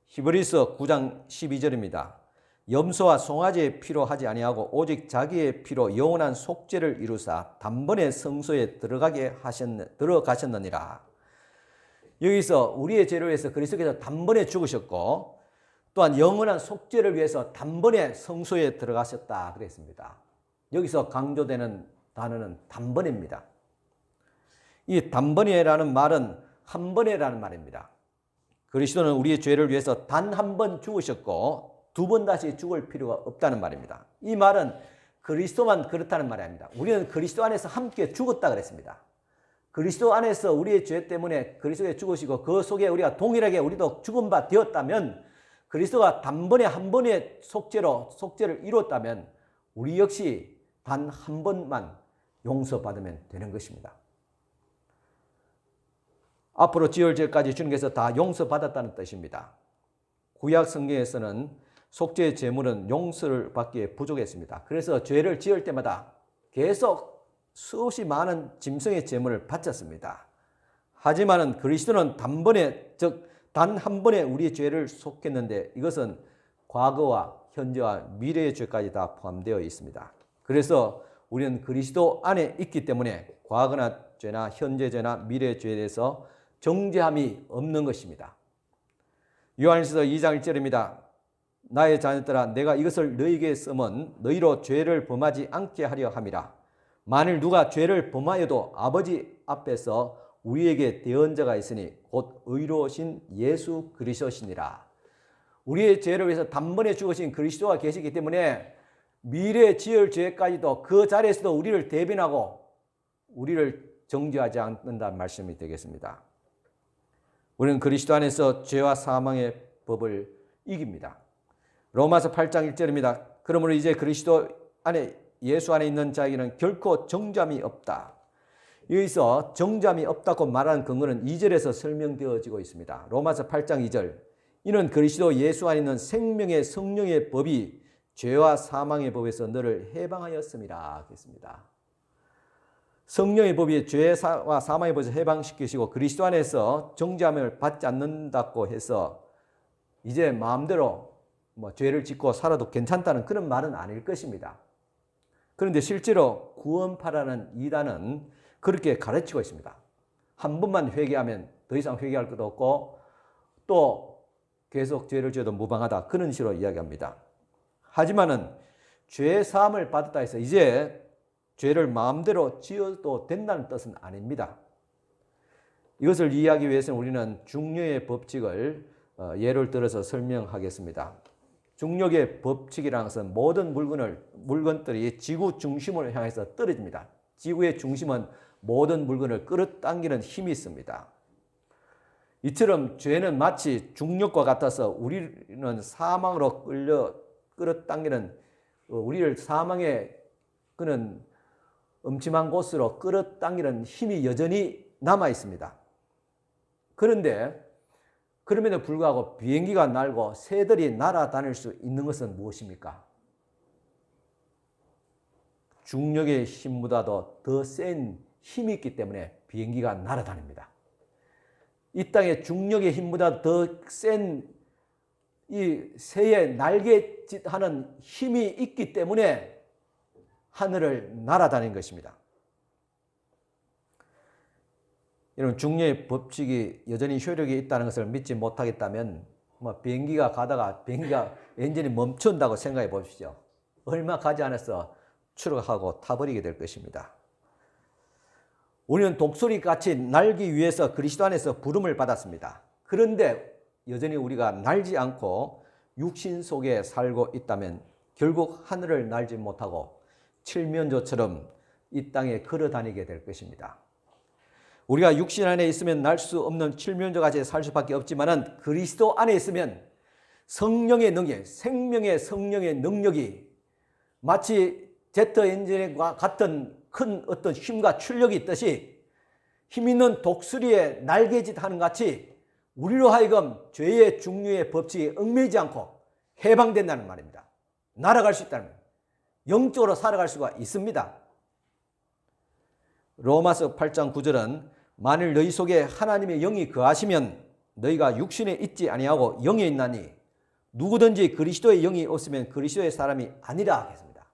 히브리서 9장 12절입니다. 염소와 송아지의 피로 하지 아니하고 오직 자기의 피로 영원한 속죄를 이루사 단번에 성소에 들어가셨느니라. 여기서 우리의 죄를 위해서 그리스도께서 단번에 죽으셨고 또한 영원한 속죄를 위해서 단번에 성소에 들어가셨다 그랬습니다. 여기서 강조되는 단어는 단번에입니다. 이 단번에라는 말은 한 번에라는 말입니다. 그리스도는 우리의 죄를 위해서 단 한 번 죽으셨고 두 번 다시 죽을 필요가 없다는 말입니다. 이 말은 그리스도만 그렇다는 말이 아닙니다. 우리는 그리스도 안에서 함께 죽었다 그랬습니다. 그리스도 안에서 우리의 죄 때문에 그리스도에 죽으시고 그 속에 우리가 동일하게 우리도 죽은 바 되었다면, 그리스도가 단번에 한 번의 속죄를 이뤘다면 우리 역시 단 한 번만 용서받으면 되는 것입니다. 앞으로 지을 죄까지 주님께서 다 용서받았다는 뜻입니다. 구약 성경에서는 속죄의 제물은 용서를 받기에 부족했습니다. 그래서 죄를 지을 때마다 계속 수없이 많은 짐승의 제물을 바쳤습니다. 하지만 그리스도는 단번에, 즉 단 한 번에 우리의 죄를 속했는데 이것은 과거와 현재와 미래의 죄까지 다 포함되어 있습니다. 그래서 우리는 그리스도 안에 있기 때문에 과거나 죄나 현재 죄나 미래의 죄에 대해서 정죄함이 없는 것입니다. 요한일서 2장 1절입니다. 나의 자녀들아, 내가 이것을 너희에게 쓰면 너희로 죄를 범하지 않게 하려 함이라. 만일 누가 죄를 범하여도 아버지 앞에서 우리에게 대언자가 있으니 곧 의로우신 예수 그리스도시니라. 우리의 죄를 위해서 단번에 죽으신 그리스도가 계시기 때문에 미래에 지을 죄까지도 그 자리에서도 우리를 대변하고 우리를 정죄하지 않는다는 말씀이 되겠습니다. 우리는 그리스도 안에서 죄와 사망의 법을 이깁니다. 로마서 8장 1절입니다. 그러므로 이제 그리스도 안에, 예수 안에 있는 자에게는 결코 정죄함이 없다. 여기서 정죄함이 없다고 말하는 근거는 2절에서 설명되어지고 있습니다. 로마서 8장 2절. 이는 그리스도 예수 안에 있는 생명의 성령의 법이 죄와 사망의 법에서 너를 해방하였음이라 했습니다. 성령의 법이 죄와 사망의 법에서 해방시키시고 그리스도 안에서 정죄함을 받지 않는다고 해서 이제 마음대로 죄를 짓고 살아도 괜찮다는 그런 말은 아닐 것입니다. 그런데 실제로 구원파라는 이단은 그렇게 가르치고 있습니다. 한 번만 회개하면 더 이상 회개할 것도 없고 또 계속 죄를 지어도 무방하다, 그런 식으로 이야기합니다. 하지만은 죄 사함을 받았다 해서 이제 죄를 마음대로 지어도 된다는 뜻은 아닙니다. 이것을 이해하기 위해서는 우리는 중력의 법칙을 예를 들어서 설명하겠습니다. 중력의 법칙이라는 것은 모든 물건들이 지구 중심을 향해서 떨어집니다. 지구의 중심은 모든 물건을 끌어당기는 힘이 있습니다. 이처럼 죄는 마치 중력과 같아서 우리는 사망으로 끌어당기는, 우리를 사망의 그는 음침한 곳으로 끌어당기는 힘이 여전히 남아 있습니다. 그런데 그럼에도 불구하고 비행기가 날고 새들이 날아다닐 수 있는 것은 무엇입니까? 중력의 힘보다도 더 센 힘이 있기 때문에 비행기가 날아다닙니다. 이 땅에 중력의 힘보다 더 센 이 새의 날개짓하는 힘이 있기 때문에 하늘을 날아다니는 것입니다. 이런 중력의 법칙이 여전히 효력이 있다는 것을 믿지 못하겠다면 비행기가 가다가 비행기가 엔진이 멈춘다고 생각해 보십시오. 얼마 가지 않아서 추락하고 타버리게 될 것입니다. 우리는 독수리같이 날기 위해서 그리스도 안에서 부름을 받았습니다. 그런데 여전히 우리가 날지 않고 육신 속에 살고 있다면 결국 하늘을 날지 못하고 칠면조처럼 이 땅에 걸어다니게 될 것입니다. 우리가 육신 안에 있으면 날 수 없는 칠면조같이 살 수밖에 없지만 그리스도 안에 있으면 성령의 능력, 생명의 성령의 능력이 마치 제트 엔진과 같은 큰 어떤 힘과 출력이 있듯이 힘 있는 독수리의 날개짓 하는 같이 우리로 하여금 죄의 중류의 법칙에 얽매이지 않고 해방된다는 말입니다. 날아갈 수 있다는 말입니다. 영적으로 살아갈 수가 있습니다. 로마서 8장 9절은 만일 너희 속에 하나님의 영이 거하시면 너희가 육신에 있지 아니하고 영에 있나니 누구든지 그리스도의 영이 없으면 그리스도의 사람이 아니라 했습니다.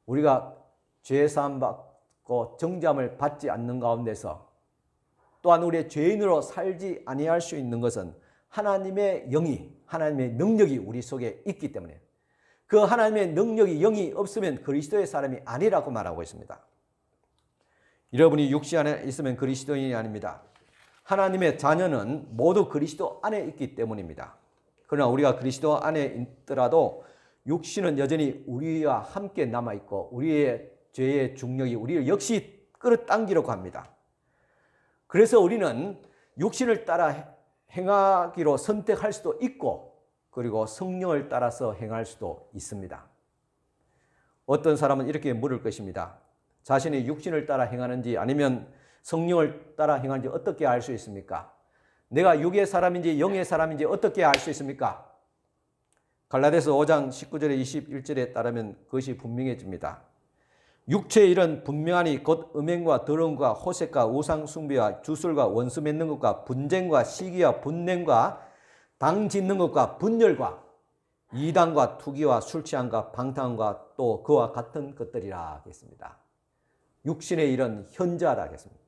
우리가 죄 사함 받고 정죄함을 받지 않는 가운데서 또한 우리의 죄인으로 살지 아니할 수 있는 것은 하나님의 영이, 하나님의 능력이 우리 속에 있기 때문에 그 하나님의 능력이 영이 없으면 그리스도의 사람이 아니라고 말하고 있습니다. 여러분이 육신 안에 있으면 그리스도인이 아닙니다. 하나님의 자녀는 모두 그리스도 안에 있기 때문입니다. 그러나 우리가 그리스도 안에 있더라도 육신은 여전히 우리와 함께 남아있고 우리의 죄의 중력이 우리를 역시 끌어당기려고 합니다. 그래서 우리는 육신을 따라 행하기로 선택할 수도 있고 그리고 성령을 따라서 행할 수도 있습니다. 어떤 사람은 이렇게 물을 것입니다. 자신이 육신을 따라 행하는지 아니면 성령을 따라 행하는지 어떻게 알 수 있습니까? 내가 육의 사람인지 영의 사람인지 어떻게 알 수 있습니까? 갈라디아서 5장 19절에 21절에 따르면 그것이 분명해집니다. 육체의 일은 분명하니 곧 음행과 더러움과 호색과 우상 숭배와 주술과 원수 맺는 것과 분쟁과 시기와 분냄과 당 짓는 것과 분열과 이단과 투기와 술 취함과 방탕함과 또 그와 같은 것들이라 하겠습니다. 육신의 일은 현저하다 하겠습니다.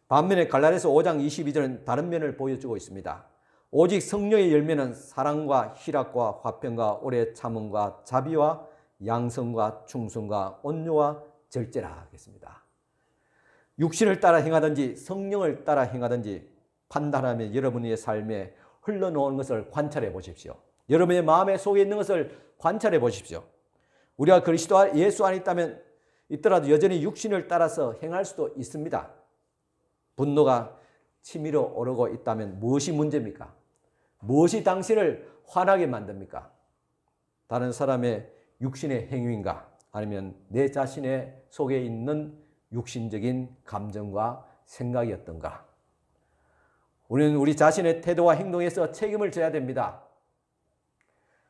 반면에 갈라디아서 5장 22절은 다른 면을 보여주고 있습니다. 오직 성령의 열매는 사랑과 희락과 화평과 오래 참음과 자비와 양성과 충성과 온유와 절제라 하겠습니다. 육신을 따라 행하든지 성령을 따라 행하든지 판단하며 여러분의 삶에 흘러놓은 것을 관찰해 보십시오. 여러분의 마음의 속에 있는 것을 관찰해 보십시오. 우리가 그리스도 예수 안에 있더라도 여전히 육신을 따라서 행할 수도 있습니다. 분노가 치밀어 오르고 있다면 무엇이 문제입니까? 무엇이 당신을 화나게 만듭니까? 다른 사람의 육신의 행위인가? 아니면 내 자신의 속에 있는 육신적인 감정과 생각이었던가? 우리는 우리 자신의 태도와 행동에서 책임을 져야 됩니다.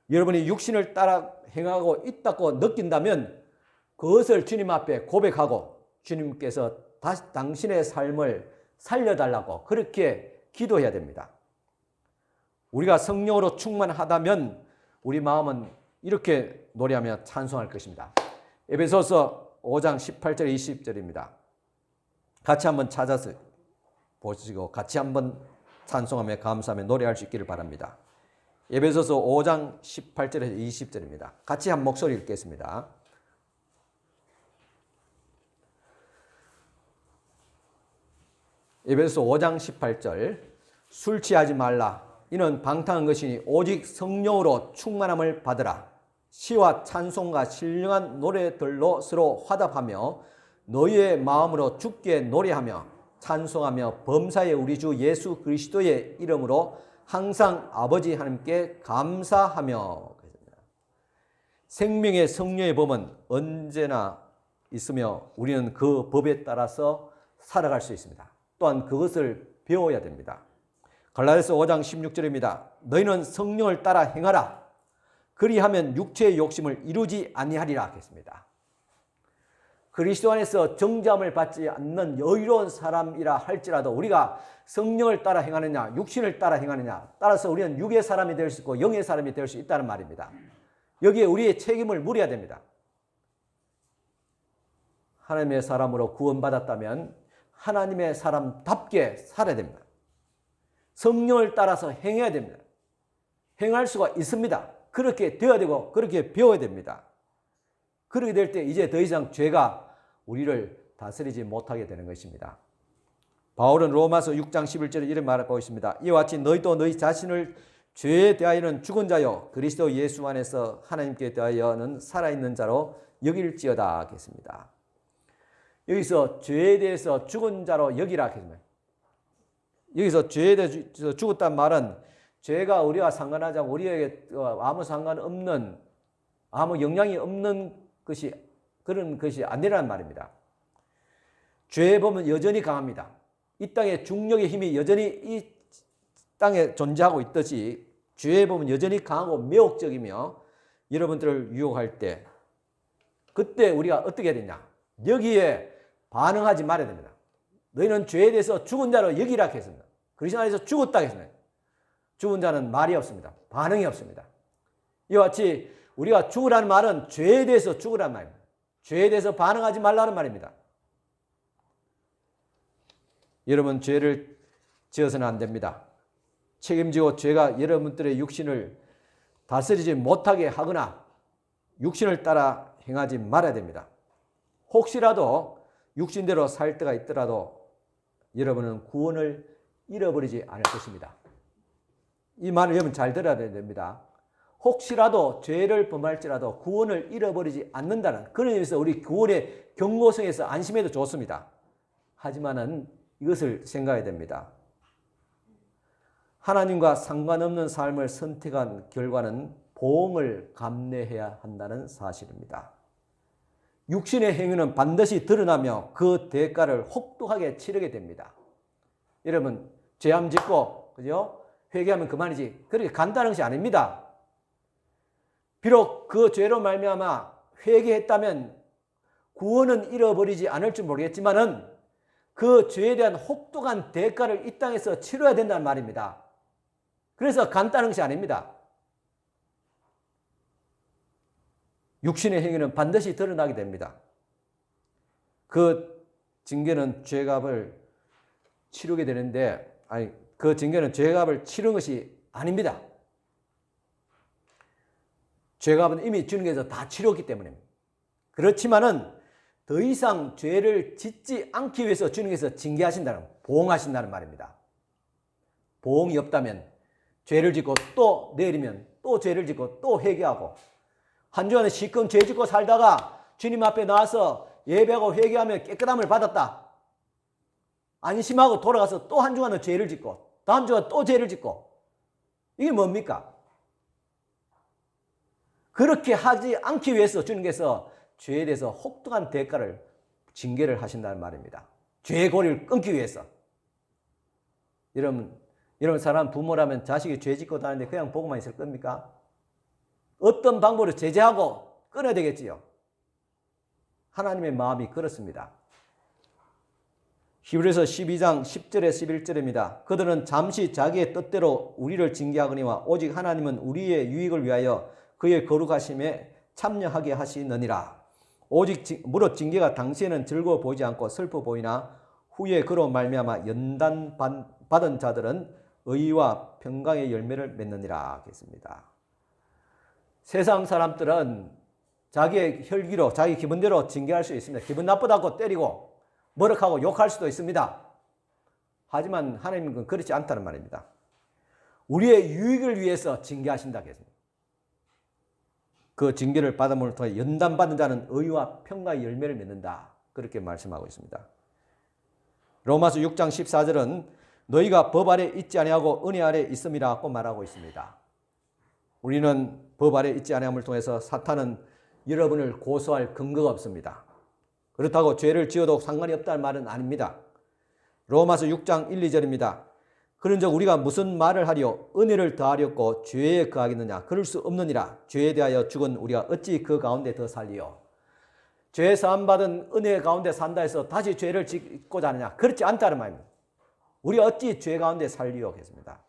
여러분이 육신을 따라 행하고 있다고 느낀다면 그것을 주님 앞에 고백하고 주님께서 다시 당신의 삶을 살려달라고 그렇게 기도해야 됩니다. 우리가 성령으로 충만하다면 우리 마음은 이렇게 노래하며 찬송할 것입니다. 에베소서 5장 18절 20절입니다. 같이 한번 찾아서 보시고 같이 한번 찬송하며 감사하며 노래할 수 있기를 바랍니다. 에베소서 5장 18절에서 20절입니다. 같이 한 목소리 읽겠습니다. 에베소서 5장 18절 술 취하지 말라. 이는 방탕한 것이니 오직 성령으로 충만함을 받으라. 시와 찬송과 신령한 노래들로 서로 화답하며 너희의 마음으로 주께 노래하며 찬송하며 범사의 우리 주 예수 그리스도의 이름으로 항상 아버지 하나님께 감사하며. 생명의 성령의 법은 언제나 있으며 우리는 그 법에 따라서 살아갈 수 있습니다. 또한 그것을 배워야 됩니다. 갈라디아서 5장 16절입니다. 너희는 성령을 따라 행하라. 그리하면 육체의 욕심을 이루지 아니하리라 하겠습니다. 그리스도 안에서 정죄함을 받지 않는 여유로운 사람이라 할지라도 우리가 성령을 따라 행하느냐 육신을 따라 행하느냐 따라서 우리는 육의 사람이 될 수 있고 영의 사람이 될 수 있다는 말입니다. 여기에 우리의 책임을 물어야 됩니다. 하나님의 사람으로 구원받았다면 하나님의 사람답게 살아야 됩니다. 성령을 따라서 행해야 됩니다. 행할 수가 있습니다. 그렇게 되어야 되고 그렇게 배워야 됩니다. 그렇게 될 때 이제 더 이상 죄가 우리를 다스리지 못하게 되는 것입니다. 바울은 로마서 6장 11절에 이런 말을 하고 있습니다. 이와 같이 너희도 너희 자신을 죄에 대하여는 죽은 자요 그리스도 예수 안에서 하나님께 대하여는 살아있는 자로 여길지어다 하겠습니다. 여기서 죄에 대해서 죽은 자로 여기라 하겠습니다. 여기서 죄에 대해서 죽었단 말은 죄가 우리와 상관하지 않고 우리에게 아무 상관없는 아무 영향이 없는 것이 그런 것이 아니라는 말입니다. 죄의 법은 여전히 강합니다. 이 땅의 중력의 힘이 여전히 이 땅에 존재하고 있듯이 죄의 법은 여전히 강하고 매혹적이며 여러분들을 유혹할 때 그때 우리가 어떻게 해야 되냐? 여기에 반응하지 말아야 됩니다. 너희는 죄에 대해서 죽은 자로 여기라 했습니다. 그리스도 안에서 죽었다 했습니다. 죽은 자는 말이 없습니다. 반응이 없습니다. 이와 같이 우리가 죽으라는 말은 죄에 대해서 죽으라는 말입니다. 죄에 대해서 반응하지 말라는 말입니다. 여러분 죄를 지어서는 안 됩니다. 책임지고 죄가 여러분들의 육신을 다스리지 못하게 하거나 육신을 따라 행하지 말아야 됩니다. 혹시라도 육신대로 살 때가 있더라도 여러분은 구원을 잃어버리지 않을 것입니다. 이 말을 여러분 잘 들어야 됩니다. 혹시라도 죄를 범할지라도 구원을 잃어버리지 않는다는 그런 의미에서 우리 구원의 경고성에서 안심해도 좋습니다. 하지만은 이것을 생각해야 됩니다. 하나님과 상관없는 삶을 선택한 결과는 보응을 감내해야 한다는 사실입니다. 육신의 행위는 반드시 드러나며 그 대가를 혹독하게 치르게 됩니다. 여러분, 죄함 짓고, 그죠? 회개하면 그만이지. 그렇게 간단한 것이 아닙니다. 비록 그 죄로 말미암아 회개했다면 구원은 잃어버리지 않을지 모르겠지만은 그 죄에 대한 혹독한 대가를 이 땅에서 치러야 된다는 말입니다. 그래서 간단한 것이 아닙니다. 육신의 행위는 반드시 드러나게 됩니다. 그 징계는 죄값을 치르게 되는데, 그 징계는 죄값을 치른 것이 아닙니다. 죄값은 이미 주는 게서 다 치렀기 때문입니다. 그렇지만은 더 이상 죄를 짓지 않기 위해서 주님께서 징계하신다는, 보응하신다는 말입니다. 보응이 없다면 죄를 짓고 또 내일이면 또 죄를 짓고 또 회개하고 한 주간에 시큰 죄 짓고 살다가 주님 앞에 나와서 예배하고 회개하면 깨끗함을 받았다. 안심하고 돌아가서 또 한 주간은 죄를 짓고 다음 주간 또 죄를 짓고 이게 뭡니까? 그렇게 하지 않기 위해서 주님께서 죄에 대해서 혹독한 대가를 징계를 하신다는 말입니다. 죄의 고리를 끊기 위해서. 여러분 사람 부모라면 자식이 죄 짓고 다니는데 그냥 보고만 있을 겁니까? 어떤 방법으로 제재하고 끊어야 되겠지요. 하나님의 마음이 그렇습니다. 히브리서 12장 10절에 11절입니다. 그들은 잠시 자기의 뜻대로 우리를 징계하거니와 오직 하나님은 우리의 유익을 위하여 그의 거룩하심에 참여하게 하시느니라. 오직 무릇 징계가 당시에는 즐거워 보이지 않고 슬퍼 보이나 후에 그로 말미암아 연단 받은 자들은 의와 평강의 열매를 맺느니라 했습니다. 세상 사람들은 자기의 혈기로 자기 기분대로 징계할 수 있습니다. 기분 나쁘다고 때리고 머럭하고 욕할 수도 있습니다. 하지만 하나님은 그렇지 않다는 말입니다. 우리의 유익을 위해서 징계하신다 했습니다. 그 징계를 받음을 통해 연단받은 자는 의와 평강의 열매를 맺는다. 그렇게 말씀하고 있습니다. 로마서 6장 14절은 너희가 법 아래 있지 아니하고 은혜 아래 있음이라고 말하고 있습니다. 우리는 법 아래 있지 아니함을 통해서 사탄은 여러분을 고소할 근거가 없습니다. 그렇다고 죄를 지어도 상관이 없다는 말은 아닙니다. 로마서 6장 1, 2절입니다. 그런즉 우리가 무슨 말을 하리요? 은혜를 더하렵고 죄에 거하겠느냐? 그럴 수 없느니라. 죄에 대하여 죽은 우리가 어찌 그 가운데 더 살리요? 죄 사함 받은 은혜 가운데 산다 해서 다시 죄를 짓고자 하느냐? 그렇지 않다는 말입니다. 우리가 어찌 죄 가운데 살리요? 했습니다.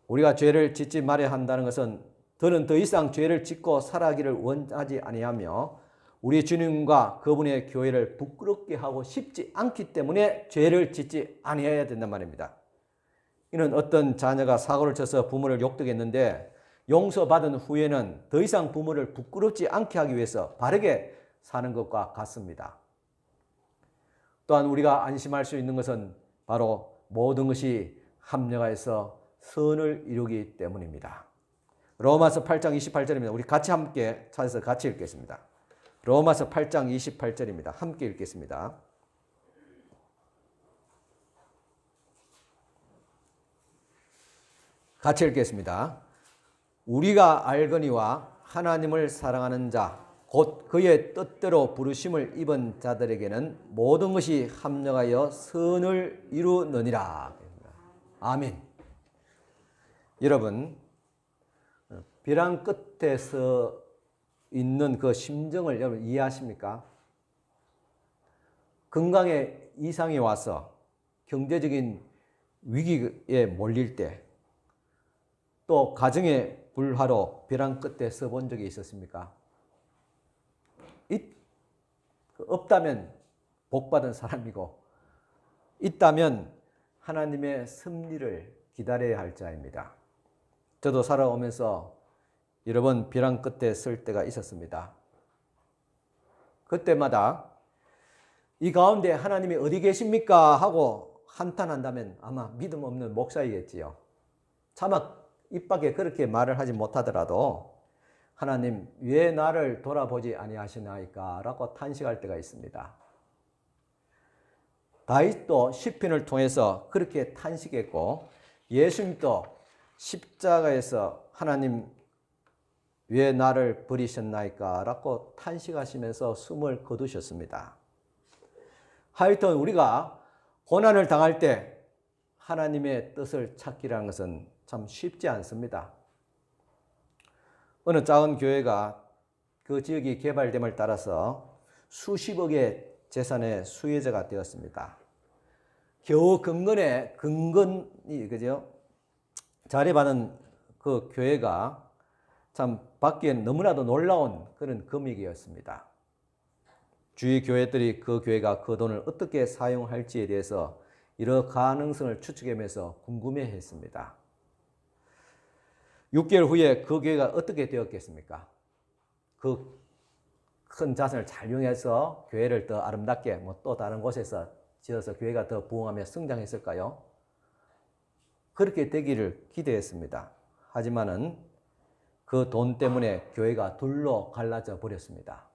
우리가 죄를 짓지 말아야 한다는 것은 더는 더 이상 죄를 짓고 살아가기를 원하지 아니하며 우리 주님과 그분의 교회를 부끄럽게 하고 싶지 않기 때문에 죄를 짓지 아니해야 된단 말입니다. 이는 어떤 자녀가 사고를 쳐서 부모를 욕되겠는데 용서받은 후에는 더 이상 부모를 부끄럽지 않게 하기 위해서 바르게 사는 것과 같습니다. 또한 우리가 안심할 수 있는 것은 바로 모든 것이 합력하여서 선을 이루기 때문입니다. 로마서 8장 28절입니다. 우리 같이 함께 찾아서 같이 읽겠습니다. 로마서 8장 28절입니다. 함께 읽겠습니다. 같이 읽겠습니다. 우리가 알거니와 하나님을 사랑하는 자, 곧 그의 뜻대로 부르심을 입은 자들에게는 모든 것이 합력하여 선을 이루느니라. 아멘. 여러분, 벼랑 끝에서 있는 그 심정을 여러분 이해하십니까? 건강에 이상이 와서 경제적인 위기에 몰릴 때 또 가정의 불화로 벼랑 끝에 서본 적이 있었습니까? 없다면 복받은 사람이고 있다면 하나님의 섭리를 기다려야 할 자입니다. 저도 살아오면서 여러 번 벼랑 끝에 설 때가 있었습니다. 그때마다 이 가운데 하나님이 어디 계십니까? 하고 한탄한다면 아마 믿음 없는 목사이겠지요. 차마 입 밖에 그렇게 말을 하지 못하더라도 하나님 왜 나를 돌아보지 아니하시나이까? 라고 탄식할 때가 있습니다. 다윗도 시편을 통해서 그렇게 탄식했고 예수님도 십자가에서 하나님 왜 나를 버리셨나이까 라고 탄식하시면서 숨을 거두셨습니다. 하여튼 우리가 고난을 당할 때 하나님의 뜻을 찾기라는 것은 참 쉽지 않습니다. 어느 작은 교회가 그 지역이 개발됨을 따라서 수십억의 재산의 수혜자가 되었습니다. 겨우 근근이 그죠? 자리받은 그 교회가 참 받기엔 너무나도 놀라운 그런 금액이었습니다. 주위 교회들이 그 교회가 그 돈을 어떻게 사용할지에 대해서 여러 가능성을 추측하면서 궁금해했습니다. 6개월 후에 그 교회가 어떻게 되었겠습니까? 그 큰 자산을 잘 이용해서 교회를 더 아름답게 또 다른 곳에서 지어서 교회가 더 부흥하며 성장했을까요? 그렇게 되기를 기대했습니다. 하지만은 그 돈 때문에 교회가 둘로 갈라져 버렸습니다.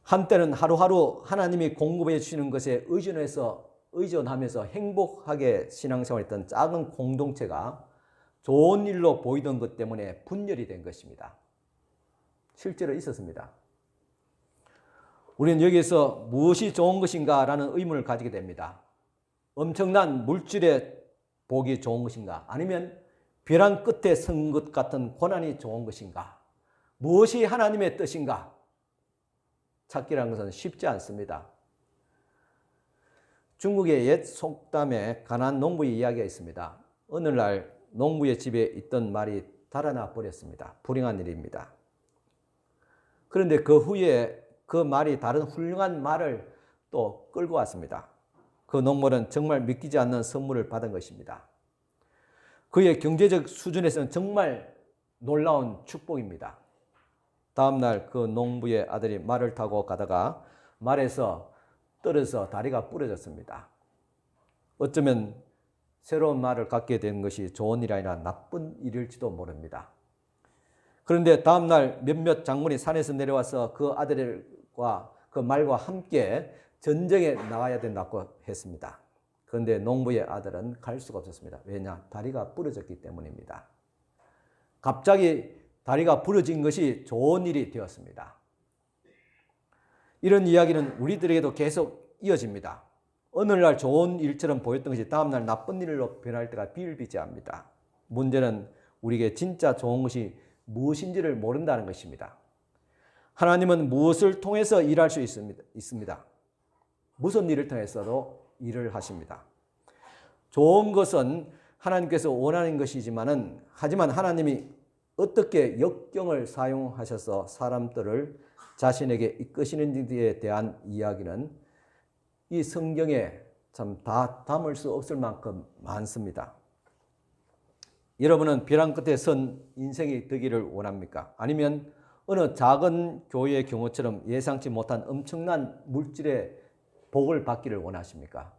한때는 하루하루 하나님이 공급해 주시는 것에 의존하면서 행복하게 신앙생활했던 작은 공동체가 좋은 일로 보이던 것 때문에 분열이 된 것입니다. 실제로 있었습니다. 우리는 여기에서 무엇이 좋은 것인가 라는 의문을 가지게 됩니다. 엄청난 물질의 복이 좋은 것인가? 아니면 벼랑 끝에 선 것 같은 고난이 좋은 것인가? 무엇이 하나님의 뜻인가? 찾기라는 것은 쉽지 않습니다. 중국의 옛 속담에 가난한 농부의 이야기가 있습니다. 어느 날 농부의 집에 있던 말이 달아나 버렸습니다. 불행한 일입니다. 그런데 그 후에 그 말이 다른 훌륭한 말을 또 끌고 왔습니다. 그 농부는 정말 믿기지 않는 선물을 받은 것입니다. 그의 경제적 수준에서는 정말 놀라운 축복입니다. 다음날 그 농부의 아들이 말을 타고 가다가 말에서 떨어져 다리가 부러졌습니다. 어쩌면 새로운 말을 갖게 된 것이 좋은 일이 아니라 나쁜 일일지도 모릅니다. 그런데 다음날 몇몇 장군이 산에서 내려와서 그 아들과 그 말과 함께 전쟁에 나가야 된다고 했습니다. 그런데 농부의 아들은 갈 수가 없었습니다. 왜냐? 다리가 부러졌기 때문입니다. 갑자기 다리가 부러진 것이 좋은 일이 되었습니다. 이런 이야기는 우리들에게도 계속 이어집니다. 어느 날 좋은 일처럼 보였던 것이 다음날 나쁜 일로 변할 때가 비일비재합니다. 문제는 우리에게 진짜 좋은 것이 무엇인지를 모른다는 것입니다. 하나님은 무엇을 통해서 일할 수 있습니다. 무슨 일을 통해서도 일을 하십니다. 좋은 것은 하나님께서 원하는 하지만 하나님이 어떻게 역경을 사용하셔서 사람들을 자신에게 이끄시는지에 대한 이야기는 이 성경에 참 다 담을 수 없을 만큼 많습니다. 여러분은 벼랑 끝에 선 인생이 되기를 원합니까? 아니면 어느 작은 교회의 경우처럼 예상치 못한 엄청난 물질의 복을 받기를 원하십니까?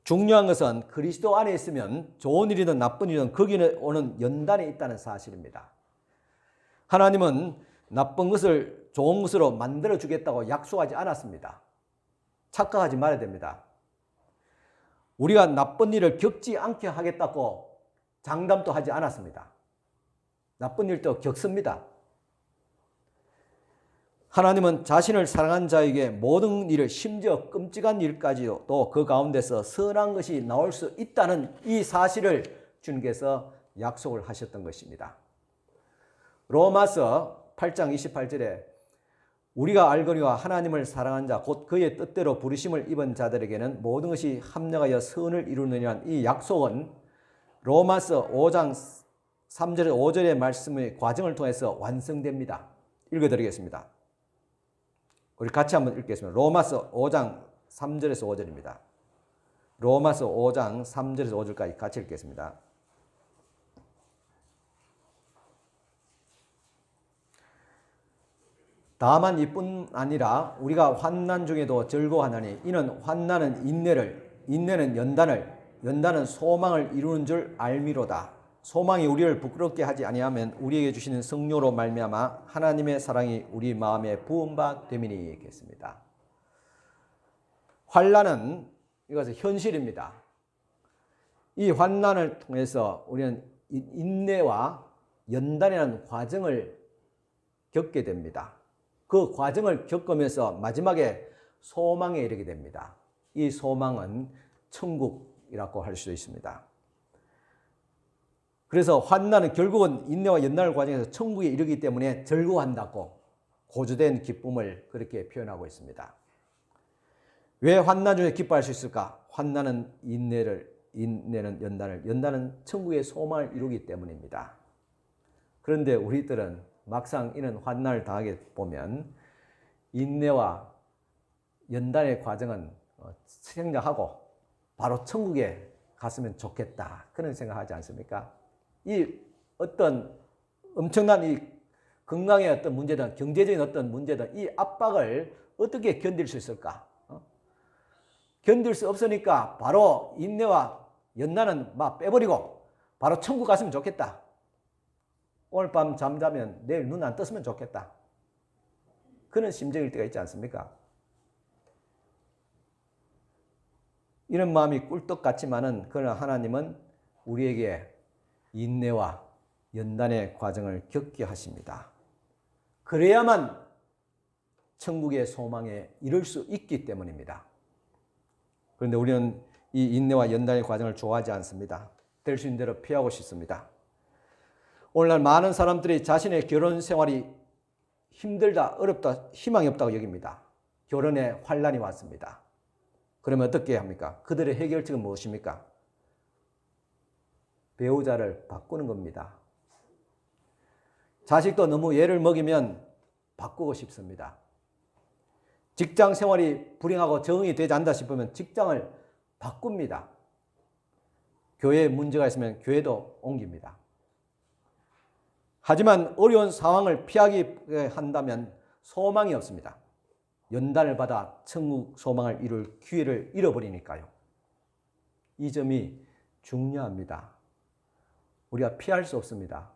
중요한 것은 그리스도 안에 있으면 좋은 일이든 나쁜 일이든 거기에 오는 연단이 있다는 사실입니다. 하나님은 나쁜 것을 좋은 것으로 만들어주겠다고 약속하지 않았습니다. 착각하지 말아야 됩니다. 우리가 나쁜 일을 겪지 않게 하겠다고 장담도 하지 않았습니다. 나쁜 일도 겪습니다. 하나님은 자신을 사랑한 자에게 모든 일을 심지어 끔찍한 일까지도 또 그 가운데서 선한 것이 나올 수 있다는 이 사실을 주님께서 약속을 하셨던 것입니다. 로마서 8장 28절에 우리가 알거니와 하나님을 사랑한 자 곧 그의 뜻대로 부르심을 입은 자들에게는 모든 것이 합력하여 선을 이루느니라는 이 약속은 로마서 5장 3절에 5절의 말씀의 과정을 통해서 완성됩니다. 읽어드리겠습니다. 우리 같이 한번 읽겠습니다. 로마서 5장 3절에서 5절입니다. 로마서 5장 3절에서 5절까지 같이 읽겠습니다. 다만 이뿐 아니라 우리가 환난 중에도 즐거워하나니 이는 환난은 인내를, 인내는 연단을, 연단은 소망을 이루는 줄 알미로다. 소망이 우리를 부끄럽게 하지 아니하면 우리에게 주시는 성령으로 말미암아 하나님의 사랑이 우리 마음에 부은 바 됨이니. 있겠습니다. 환난은 이것은 현실입니다. 이 환난을 통해서 우리는 인내와 연단이라는 과정을 겪게 됩니다. 그 과정을 겪으면서 마지막에 소망에 이르게 됩니다. 이 소망은 천국이라고 할 수 있습니다. 그래서 환난은 결국은 인내와 연단의 과정에서 천국에 이르기 때문에 절구한다고 고조된 기쁨을 그렇게 표현하고 있습니다. 왜 환난 중에 기뻐할 수 있을까? 환난은 인내는 연단을, 연단은 천국의 소망을 이루기 때문입니다. 그런데 우리들은 막상 이런 환난을 당하게 보면 인내와 연단의 과정은 생략하고 바로 천국에 갔으면 좋겠다, 그런 생각하지 않습니까? 이 어떤 엄청난 이 건강의 어떤 문제든 경제적인 어떤 문제든 이 압박을 어떻게 견딜 수 있을까? 견딜 수 없으니까 바로 인내와 연단은 막 빼버리고 바로 천국 갔으면 좋겠다. 오늘 밤 잠자면 내일 눈 안 떴으면 좋겠다. 그런 심정일 때가 있지 않습니까? 이런 마음이 꿀떡 같지만은 그러나 하나님은 우리에게 인내와 연단의 과정을 겪게 하십니다. 그래야만 천국의 소망에 이를 수 있기 때문입니다. 그런데 우리는 이 인내와 연단의 과정을 좋아하지 않습니다. 될 수 있는 대로 피하고 싶습니다. 오늘날 많은 사람들이 자신의 결혼 생활이 힘들다, 어렵다, 희망이 없다고 여깁니다. 결혼에 환난이 왔습니다. 그러면 어떻게 합니까? 그들의 해결책은 무엇입니까? 배우자를 바꾸는 겁니다. 자식도 너무 애를 먹이면 바꾸고 싶습니다. 직장 생활이 불행하고 적응이 되지 않는다 싶으면 직장을 바꿉니다. 교회에 문제가 있으면 교회도 옮깁니다. 하지만 어려운 상황을 피하기 한다면 소망이 없습니다. 연단을 받아 천국 소망을 이룰 기회를 잃어버리니까요. 이 점이 중요합니다. 우리가 피할 수 없습니다.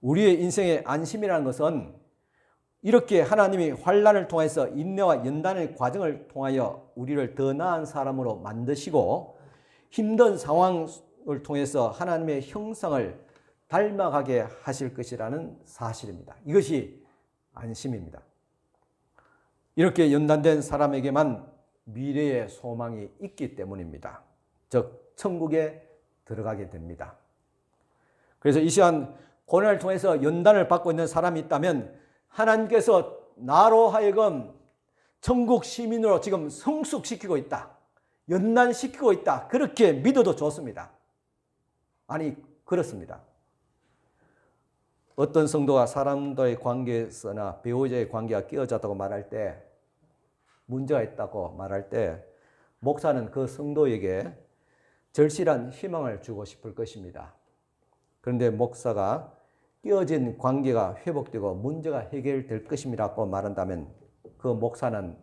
우리의 인생의 안심이라는 것은 이렇게 하나님이 환난을 통해서 인내와 연단의 과정을 통하여 우리를 더 나은 사람으로 만드시고 힘든 상황을 통해서 하나님의 형상을 닮아가게 하실 것이라는 사실입니다. 이것이 안심입니다. 이렇게 연단된 사람에게만 미래의 소망이 있기 때문입니다. 즉 천국에 들어가게 됩니다. 그래서 이 시간 고난을 통해서 연단을 받고 있는 사람이 있다면 하나님께서 나로 하여금 천국 시민으로 지금 성숙시키고 있다, 연단시키고 있다, 그렇게 믿어도 좋습니다. 아니 그렇습니다. 어떤 성도가 사람과의 관계에서나 배우자의 관계가 끼어졌다고 말할 때, 문제가 있다고 말할 때 목사는 그 성도에게 절실한 희망을 주고 싶을 것입니다. 그런데 목사가 끼어진 관계가 회복되고 문제가 해결될 것임이라고 말한다면 그 목사는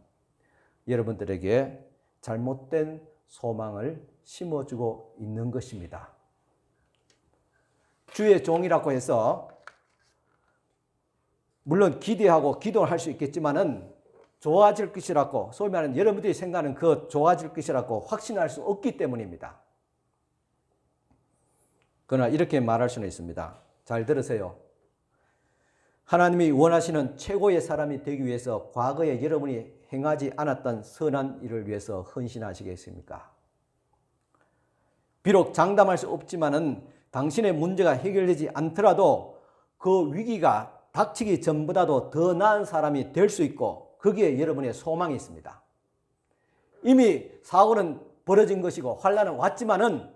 여러분들에게 잘못된 소망을 심어주고 있는 것입니다. 주의 종이라고 해서 물론 기대하고 기도를 할 수 있겠지만은 좋아질 것이라고, 소위 말하는 여러분들이 생각하는 그 좋아질 것이라고 확신할 수 없기 때문입니다. 그러나 이렇게 말할 수는 있습니다. 잘 들으세요. 하나님이 원하시는 최고의 사람이 되기 위해서 과거에 여러분이 행하지 않았던 선한 일을 위해서 헌신하시겠습니까? 비록 장담할 수 없지만은 당신의 문제가 해결되지 않더라도 그 위기가 닥치기 전보다도 더 나은 사람이 될 수 있고 거기에 여러분의 소망이 있습니다. 이미 사고는 벌어진 것이고 환난은 왔지만은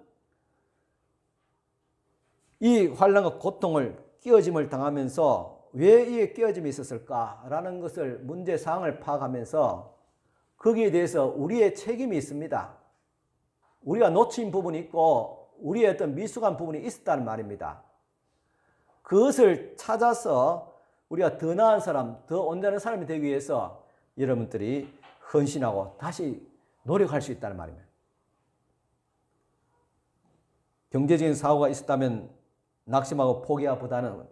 이 환난과 고통을 끼어짐을 당하면서 왜 이 끼어짐이 있었을까라는 것을 문제사항을 파악하면서 거기에 대해서 우리의 책임이 있습니다. 우리가 놓친 부분이 있고 우리의 어떤 미숙한 부분이 있었다는 말입니다. 그것을 찾아서 우리가 더 나은 사람, 더 온전한 사람이 되기 위해서 여러분들이 헌신하고 다시 노력할 수 있다는 말입니다. 경제적인 사고가 있었다면 낙심하고 포기하기보다는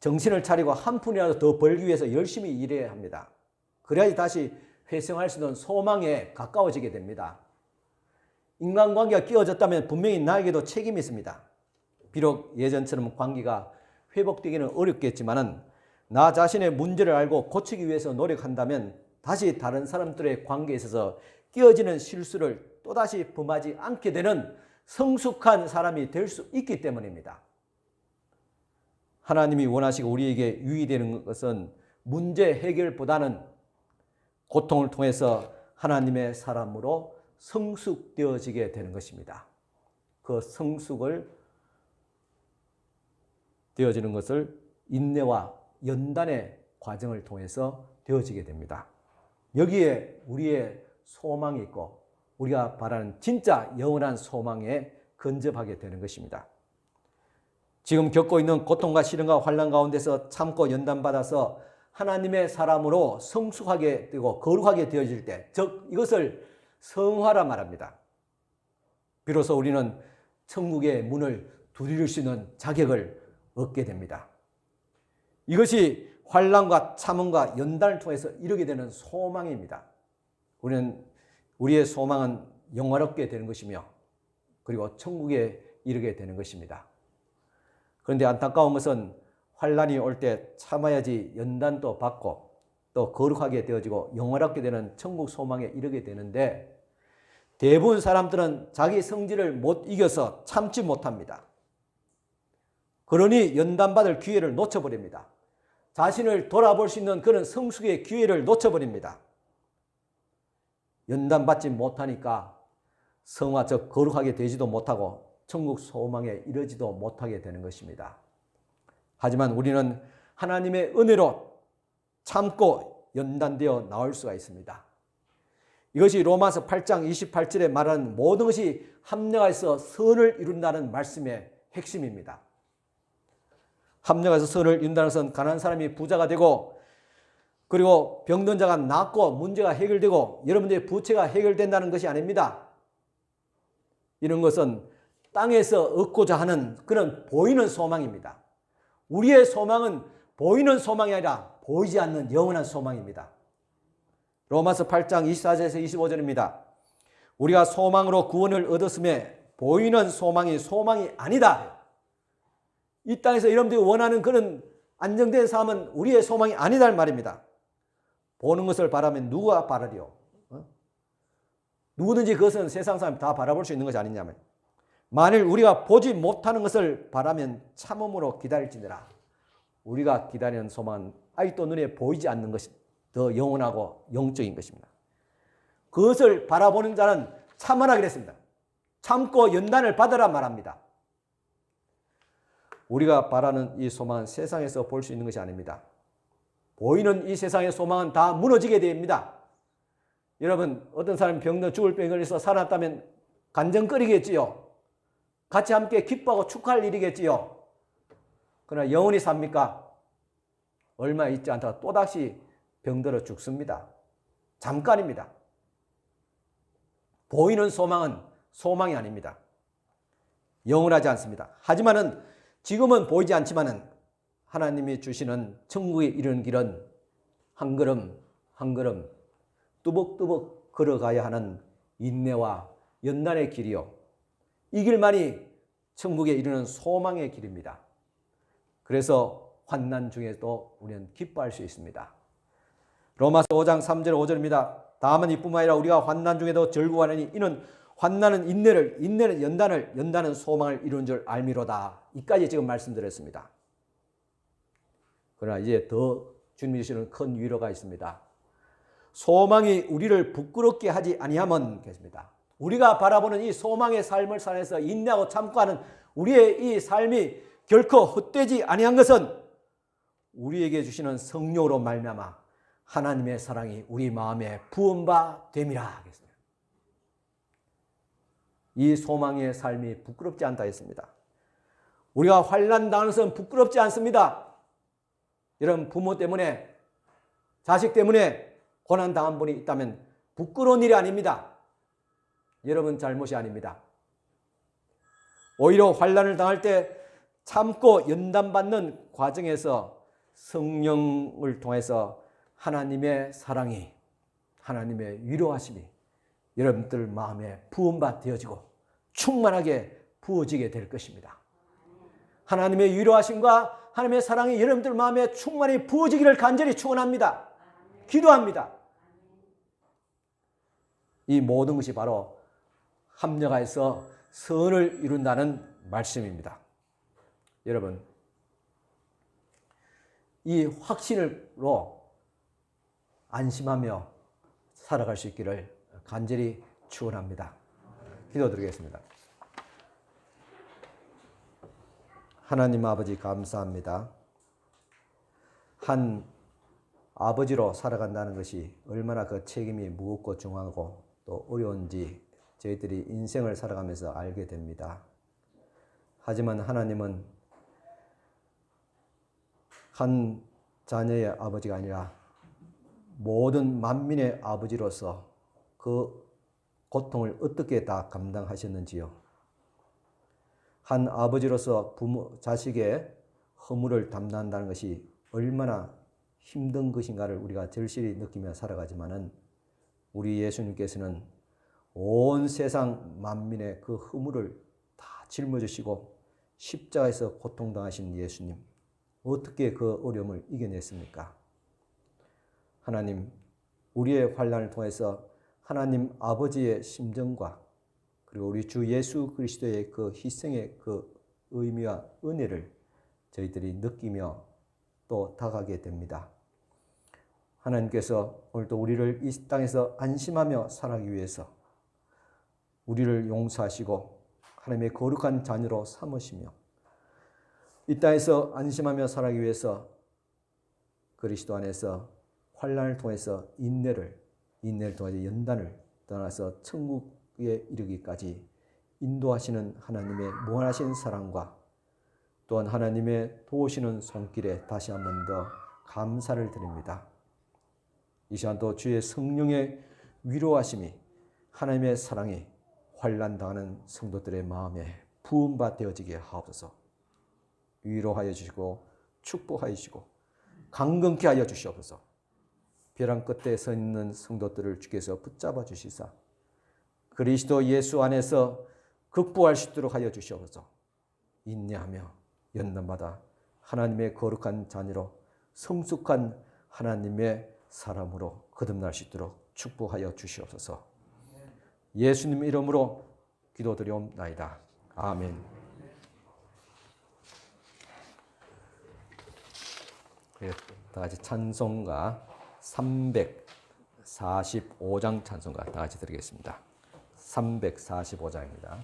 정신을 차리고 한 푼이라도 더 벌기 위해서 열심히 일해야 합니다. 그래야지 다시 회생할 수 있는 소망에 가까워지게 됩니다. 인간관계가 끼어졌다면 분명히 나에게도 책임이 있습니다. 비록 예전처럼 관계가 회복되기는 어렵겠지만 나 자신의 문제를 알고 고치기 위해서 노력한다면 다시 다른 사람들의 관계에 있어서 끼어지는 실수를 또다시 범하지 않게 되는 성숙한 사람이 될 수 있기 때문입니다. 하나님이 원하시고 우리에게 유의되는 것은 문제 해결보다는 고통을 통해서 하나님의 사람으로 성숙되어지게 되는 것입니다. 그 성숙을 되어지는 것을 인내와 연단의 과정을 통해서 되어지게 됩니다. 여기에 우리의 소망이 있고 우리가 바라는 진짜 영원한 소망에 근접하게 되는 것입니다. 지금 겪고 있는 고통과 시련과 환난 가운데서 참고 연단받아서 하나님의 사람으로 성숙하게 되고 거룩하게 되어질 때, 즉 이것을 성화라 말합니다. 비로소 우리는 천국의 문을 두드릴 수 있는 자격을 얻게 됩니다. 이것이 환난과 참음과 연단을 통해서 이루게 되는 소망입니다. 우리의 소망은 영화롭게 되는 것이며 그리고 천국에 이르게 되는 것입니다. 그런데 안타까운 것은 환난이 올 때 참아야지 연단도 받고 또 거룩하게 되어지고 영원하게 되는 천국 소망에 이르게 되는데 대부분 사람들은 자기 성질을 못 이겨서 참지 못합니다. 그러니 연단받을 기회를 놓쳐버립니다. 자신을 돌아볼 수 있는 그런 성숙의 기회를 놓쳐버립니다. 연단받지 못하니까 성화 즉 거룩하게 되지도 못하고 천국 소망에 이르지도 못하게 되는 것입니다. 하지만 우리는 하나님의 은혜로 참고 연단되어 나올 수가 있습니다. 이것이 로마서 8장 28절에 말하는 모든 것이 합력해서 선을 이룬다는 말씀의 핵심입니다. 합력해서 선을 이룬다는 것은 가난한 사람이 부자가 되고 그리고 병든 자가 낫고 문제가 해결되고 여러분들의 부채가 해결된다는 것이 아닙니다. 이런 것은 땅에서 얻고자 하는 그런 보이는 소망입니다. 우리의 소망은 보이는 소망이 아니라 보이지 않는 영원한 소망입니다. 로마서 8장 24절에서 25절입니다. 우리가 소망으로 구원을 얻었음에 보이는 소망이 아니다. 이 땅에서 여러분들이 원하는 그런 안정된 삶은 우리의 소망이 아니다는 말입니다. 보는 것을 바라면 누가 바라리요? 누구든지 그것은 세상 사람이 다 바라볼 수 있는 것이 아니냐면 만일 우리가 보지 못하는 것을 바라면 참음으로 기다릴지니라. 우리가 기다리는 소망은 아직도 눈에 보이지 않는 것이 더 영원하고 영적인 것입니다. 그것을 바라보는 자는 참으라 그랬습니다. 참고 연단을 받으라 말합니다. 우리가 바라는 이 소망은 세상에서 볼 수 있는 것이 아닙니다. 보이는 이 세상의 소망은 다 무너지게 됩니다. 여러분 어떤 사람이 병든 죽을 병에 걸려서 살았다면 간증거리겠지요. 같이 함께 기뻐하고 축하할 일이겠지요. 그러나 영원히 삽니까? 얼마 있지 않다가 또다시 병들어 죽습니다. 잠깐입니다. 보이는 소망은 소망이 아닙니다. 영원하지 않습니다. 하지만은 지금은 보이지 않지만은 하나님이 주시는 천국에 이르는 길은 한 걸음 한 걸음 뚜벅뚜벅 걸어가야 하는 인내와 연단의 길이요. 이 길만이 천국에 이르는 소망의 길입니다. 그래서 환난 중에도 우리는 기뻐할 수 있습니다. 로마서 5장 3절 5절입니다. 다만 이뿐만 아니라 우리가 환난 중에도 즐거워하느니 이는 환난은 인내를, 인내는 연단을, 연단은 소망을 이루는 줄 알미로다. 이까지 지금 말씀드렸습니다. 그러나 이제 더 주님이 주시는 큰 위로가 있습니다. 소망이 우리를 부끄럽게 하지 아니하면 겠습니다. 우리가 바라보는 이 소망의 삶을 살면서 인내하고 참고 하는 우리의 이 삶이 결코 헛되지 아니한 것은 우리에게 주시는 성령으로 말미암아 하나님의 사랑이 우리 마음에 부음바 됨이라 하겠습니다. 이 소망의 삶이 부끄럽지 않다 했습니다. 우리가 환난 당하는 것은 부끄럽지 않습니다. 여러분 부모 때문에 자식 때문에 고난 당한 분이 있다면 부끄러운 일이 아닙니다. 여러분 잘못이 아닙니다. 오히려 환난을 당할 때 참고 연단받는 과정에서 성령을 통해서 하나님의 사랑이 하나님의 위로하심이 여러분들 마음에 부음받아지고 충만하게 부어지게 될 것입니다. 하나님의 위로하심과 하나님의 사랑이 여러분들 마음에 충만히 부어지기를 간절히 축원합니다. 기도합니다. 이 모든 것이 바로 합력하여서 선을 이룬다는 말씀입니다. 여러분, 이 확신으로 안심하며 살아갈 수 있기를 간절히 축원합니다. 기도드리겠습니다. 하나님 아버지 감사합니다. 한 아버지로 살아간다는 것이 얼마나 그 책임이 무겁고 중하고 또 어려운지 저희들이 인생을 살아가면서 알게 됩니다. 하지만 하나님은 한 자녀의 아버지가 아니라 모든 만민의 아버지로서 그 고통을 어떻게 다 감당하셨는지요. 한 아버지로서 부모, 자식의 허물을 담당한다는 것이 얼마나 힘든 것인가를 우리가 절실히 느끼며 살아가지만은 우리 예수님께서는 온 세상 만민의 그 허물을 다 짊어지시고 십자가에서 고통당하신 예수님, 어떻게 그 어려움을 이겨냈습니까? 하나님, 우리의 환난을 통해서 하나님 아버지의 심정과 그리고 우리 주 예수 그리스도의 그 희생의 그 의미와 은혜를 저희들이 느끼며 또 다가가게 됩니다. 하나님께서 오늘도 우리를 이 땅에서 안심하며 살아가기 위해서 우리를 용서하시고 하나님의 거룩한 자녀로 삼으시며 이 땅에서 안심하며 살아가기 위해서 그리스도 안에서 환난을 통해서 인내를 통해서 연단을 떠나서 천국에 이르기까지 인도하시는 하나님의 무한하신 사랑과 또한 하나님의 도우시는 손길에 다시 한 번 더 감사를 드립니다. 이 시간도 주의 성령의 위로하심이 하나님의 사랑이 환난당하는 성도들의 마음에 부음받아지게 하옵소서. 위로하여 주시고 축복하여 주시고 강건케 하여 주시옵소서. 벼랑 끝에 서 있는 성도들을 주께서 붙잡아 주시사 그리스도 예수 안에서 극복할 수 있도록 하여 주시옵소서. 인내하며 연단받아 하나님의 거룩한 자녀로 성숙한 하나님의 사람으로 거듭날 수 있도록 축복하여 주시옵소서. 예수님 이름으로 기도드리옵나이다. 아멘. 다 같이 찬송가 345장 찬송가 다 같이 드리겠습니다. 345장입니다.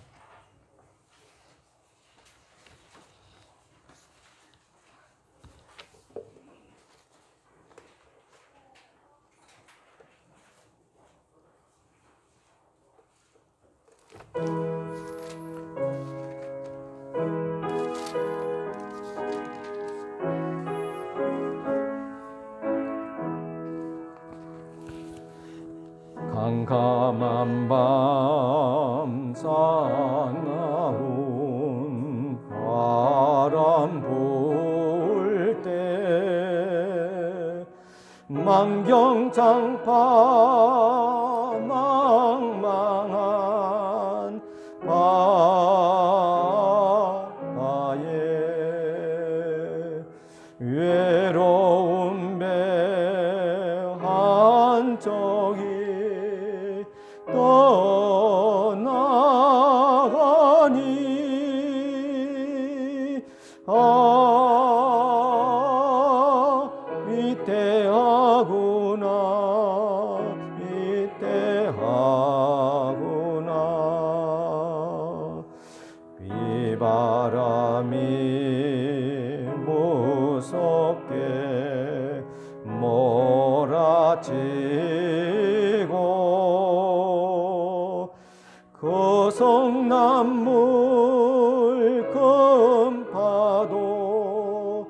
캄캄한 밤 사나운 바람 불 때 만경장파 망망한 바다에 외로운 배 한 척이 떠나가니 위태하구나 비바람이 무섭게 몰아치고 그 성난물 큰 파도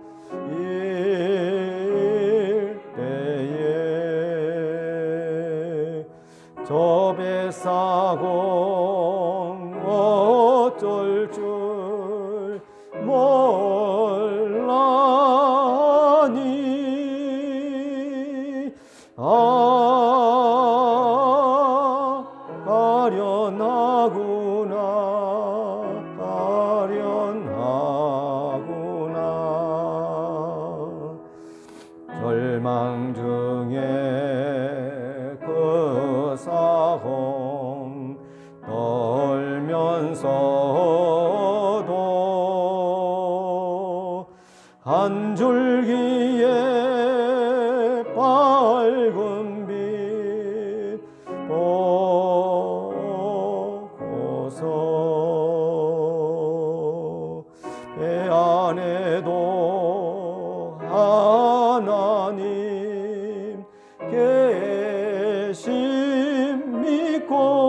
일때에 저 배사공 어쩔 줄 몰라니 멸망 중에 그 사홍 떨면서도 한 줄기의 밝은 빛 보고서 배 안에도 하나님 계심 믿고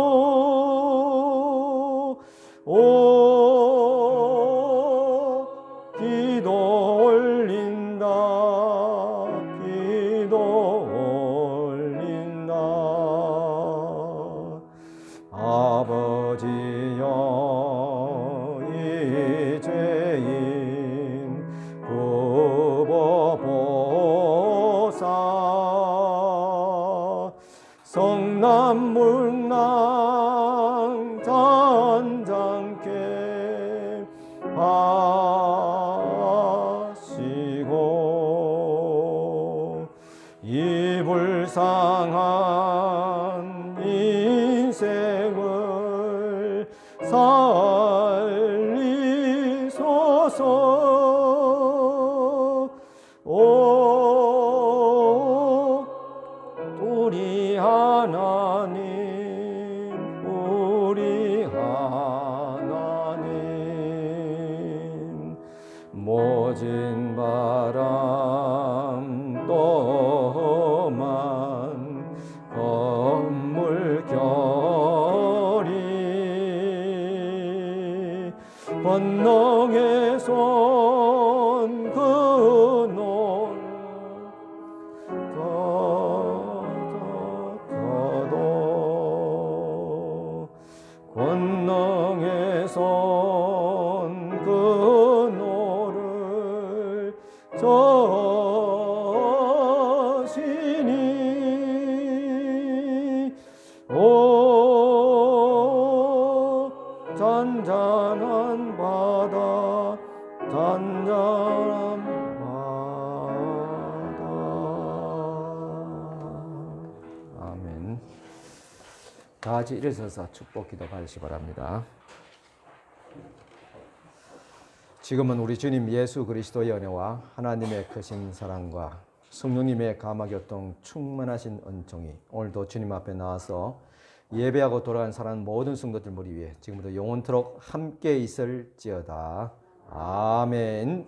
기도 올린다 아버지여 이 죄인 굽어보사 성남문랑 잔잔케 하시고 이 불쌍한 인생을 살리소서. 오 우리 하나님 우리 하나님 모진 바람 또만 건물결이 권능의 손 그노를 더도 권능의 손 그노를 저시니 오 잔잔한 바다 잔잔한 바다. 아멘. 다 같이 일어서서 축복 기도 받으시기 바랍니다. 지금은 우리 주님 예수 그리스도의 은혜와 하나님의 크신 사랑과 성령님의 감화교통 충만하신 은총이 오늘도 주님 앞에 나와서 예배하고 돌아간 사랑하는 모든 성도들 머리 위에 지금부터 영원토록 함께 있을지어다. 아멘.